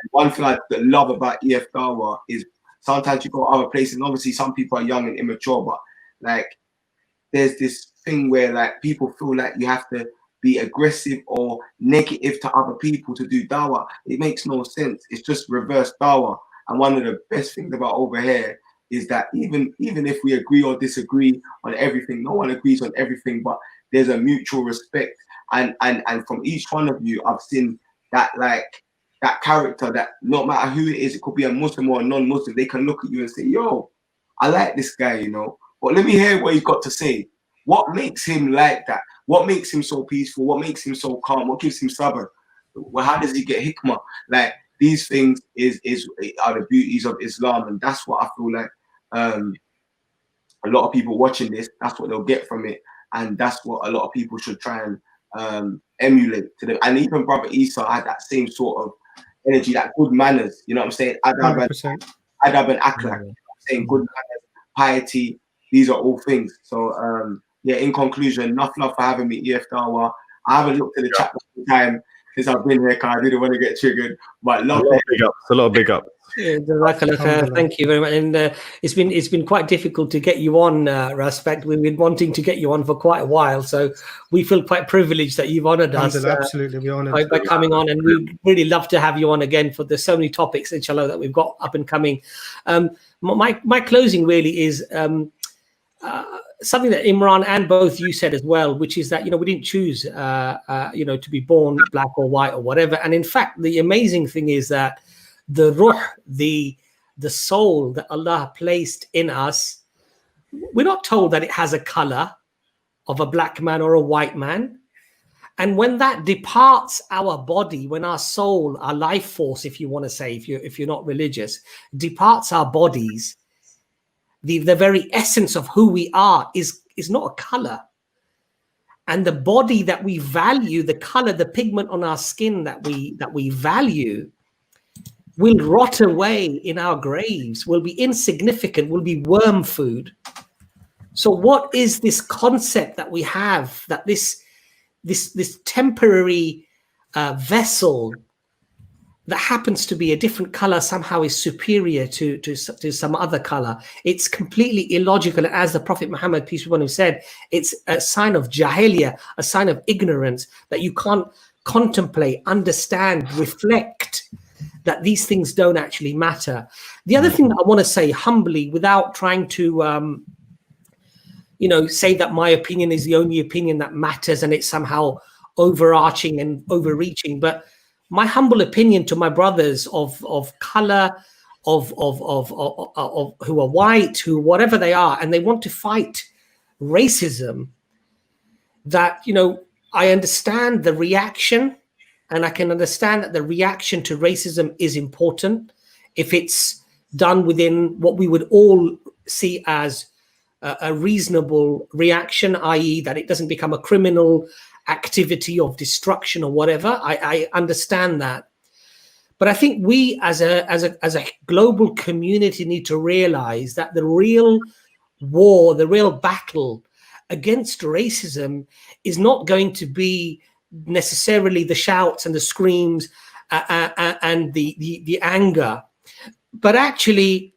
one thing I love about EFDawah is sometimes you go other places, and obviously some people are young and immature, but like there's this thing where like people feel like you have to be aggressive or negative to other people to do dawah. It makes no sense. It's just reverse dawah. And one of the best things about over here is that even if we agree or disagree on everything, no one agrees on everything, but there's a mutual respect. And from each one of you, I've seen that, like, that character that no matter who it is, it could be a Muslim or a non-Muslim, they can look at you and say, yo, I like this guy, you know, but let me hear what he's got to say. What makes him like that? What makes him so peaceful? What makes him so calm? What gives him sabr? Well, how does he get hikmah? Like, these things are the beauties of Islam, and that's what I feel like a lot of people watching this, that's what they'll get from it, and that's what a lot of people should try and emulate to them. And even brother Isa had that same sort of energy, that good manners, you know what I'm saying? Adab and akhlaq, you know what I'm saying? Good manners, piety, these are all things. So yeah, in conclusion, enough love for having me, EFDawah. I haven't looked at the chat all the time since I've been here because I didn't want to get triggered, but love it. A lot of big up. Yeah, thank you very much. And it's been quite difficult to get you on, Respect. We've been wanting to get you on for quite a while, so we feel quite privileged that you've honoured us. Absolutely, we're honoured by coming on, and we'd really love to have you on again, for there's so many topics, inshallah, that we've got up and coming. My closing really is something that Imran and both you said as well, which is that, you know, we didn't choose to be born black or white or whatever. And in fact, the amazing thing is that the ruh, the soul that Allah placed in us, we're not told that it has a color of a black man or a white man. And when that departs our body, when our soul, our life force, if you want to say, if you're not religious, departs our bodies, the very essence of who we are is not a color. And the body that we value, the color, the pigment on our skin that we value, will rot away in our graves, will be insignificant, will be worm food. So what is this concept that we have, that this temporary vessel that happens to be a different color somehow is superior to some other color? It's completely illogical. As the Prophet Muhammad, peace be upon him, said, it's a sign of jahiliyyah, a sign of ignorance, that you can't contemplate, understand, reflect, that these things don't actually matter. The other thing that I want to say humbly, without trying to say that my opinion is the only opinion that matters and it's somehow overarching and overreaching, but my humble opinion to my brothers of color, of who are white, who whatever they are, and they want to fight racism, that, you know, I understand the reaction, and I can understand that the reaction to racism is important if it's done within what we would all see as a reasonable reaction, i.e. that it doesn't become a criminal activity of destruction or whatever. I understand that. But I think we as a global community need to realize that the real war, the real battle against racism is not going to be necessarily the shouts and the screams and the anger, but actually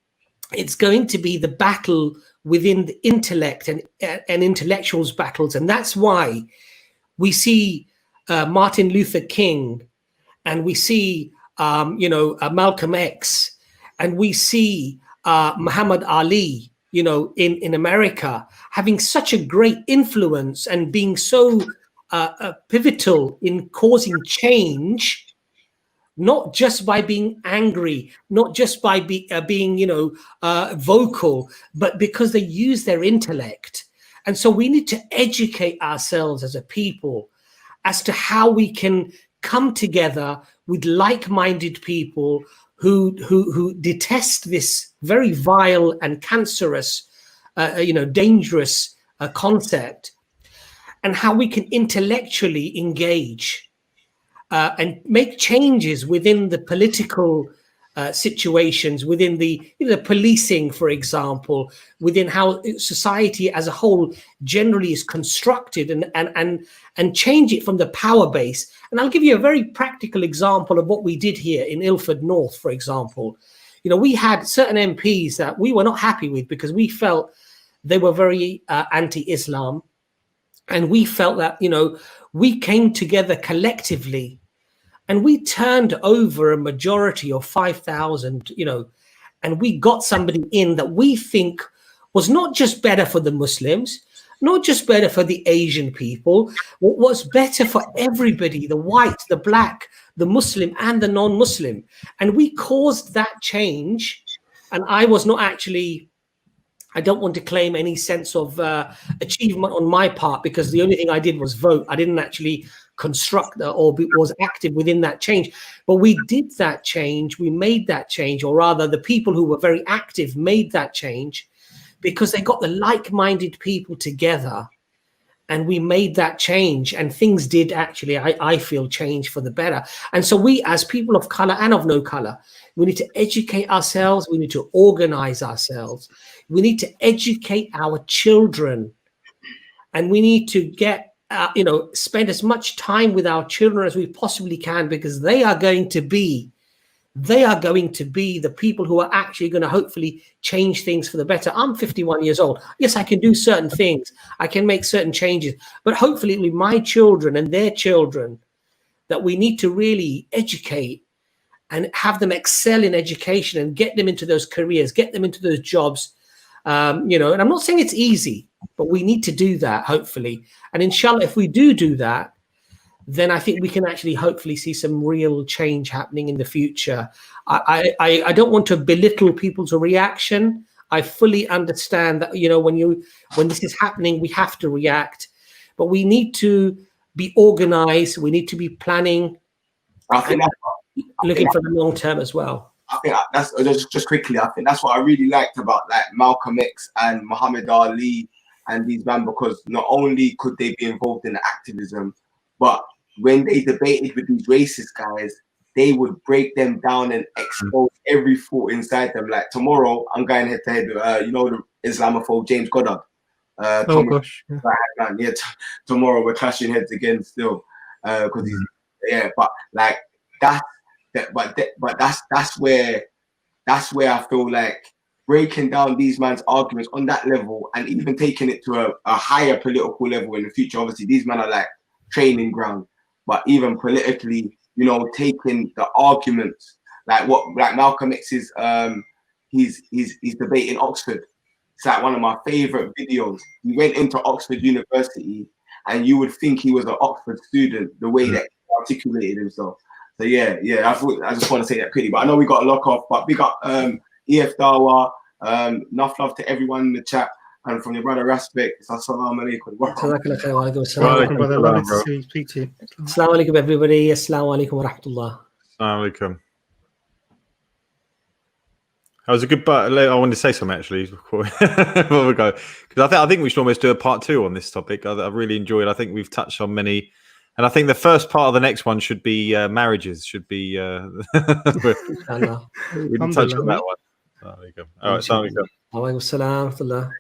it's going to be the battle within the intellect and intellectuals battles. And that's why we see Martin Luther King, and we see Malcolm X, and we see Muhammad Ali, in America, having such a great influence and being so pivotal in causing change, not just by being angry, not just by being vocal, but because they use their intellect. And so we need to educate ourselves as a people as to how we can come together with like-minded people who detest this very vile and cancerous, dangerous concept, and how we can intellectually engage and make changes within the political situations, within the policing, for example, within how society as a whole generally is constructed, and change it from the power base. And I'll give you a very practical example of what we did here in Ilford North, for example. We had certain MPs that we were not happy with because we felt they were very anti-Islam. And we felt that, we came together collectively and we turned over a majority of 5,000, and we got somebody in that we think was not just better for the Muslims, not just better for the Asian people, what was better for everybody, the white, the black, the Muslim and the non-Muslim. And we caused that change. And I was not actually, I don't want to claim any sense of achievement on my part, because the only thing I did was vote. I didn't actually construct or was active within that change. But we did that change. We made that change, or rather the people who were very active made that change, because they got the like-minded people together and we made that change, and things did actually, I feel, change for the better. And so we, as people of color and of no color, we need to educate ourselves. We need to organize ourselves. We need to educate our children, and we need to get, spend as much time with our children as we possibly can, because they are going to be the people who are actually going to hopefully change things for the better. I'm 51 years old. Yes, I can do certain things. I can make certain changes, but hopefully with my children and their children, that we need to really educate and have them excel in education and get them into those careers, get them into those jobs. And I'm not saying it's easy, but we need to do that, hopefully. And inshallah, if we do that, then I think we can actually hopefully see some real change happening in the future. I don't want to belittle people's reaction. I fully understand that, when this is happening, we have to react, but we need to be organized. We need to be planning, looking for the long term as well. I think that's just quickly. I think that's what I really liked about like Malcolm X and Muhammad Ali and these men, because not only could they be involved in the activism, but when they debated with these racist guys, they would break them down and expose every thought inside them. Like tomorrow, I'm going head to head with the Islamophobe James Goddard. Oh gosh, yeah. Tomorrow we're clashing heads again still, because he's but like that's where I feel like breaking down these man's arguments on that level, and even taking it to a higher political level in the future. Obviously, these men are like training ground, but even politically, taking the arguments like Malcolm X's he's debating Oxford. It's like one of my favorite videos. He went into Oxford University, and you would think he was an Oxford student the way that he articulated himself. So yeah. I just want to say that quickly, but I know we got to lock off. But big up EFDawah. Enough love to everyone in the chat, and from your brother Respect. Assalamu alaikum. Assalamu alaikum, everybody. Assalamu alaikum wa rahmatullah. Assalamu alaikum. That was a good part. I wanted to say something actually before we go, because I think we should almost do a part 2 on this topic. I really enjoyed. I think we've touched on many. And I think the first part of the next one should be marriages. Should be we didn't touch on that one. There you go. All right, assalamu alaikum. Wa alaikum assalam wa rahmatullah.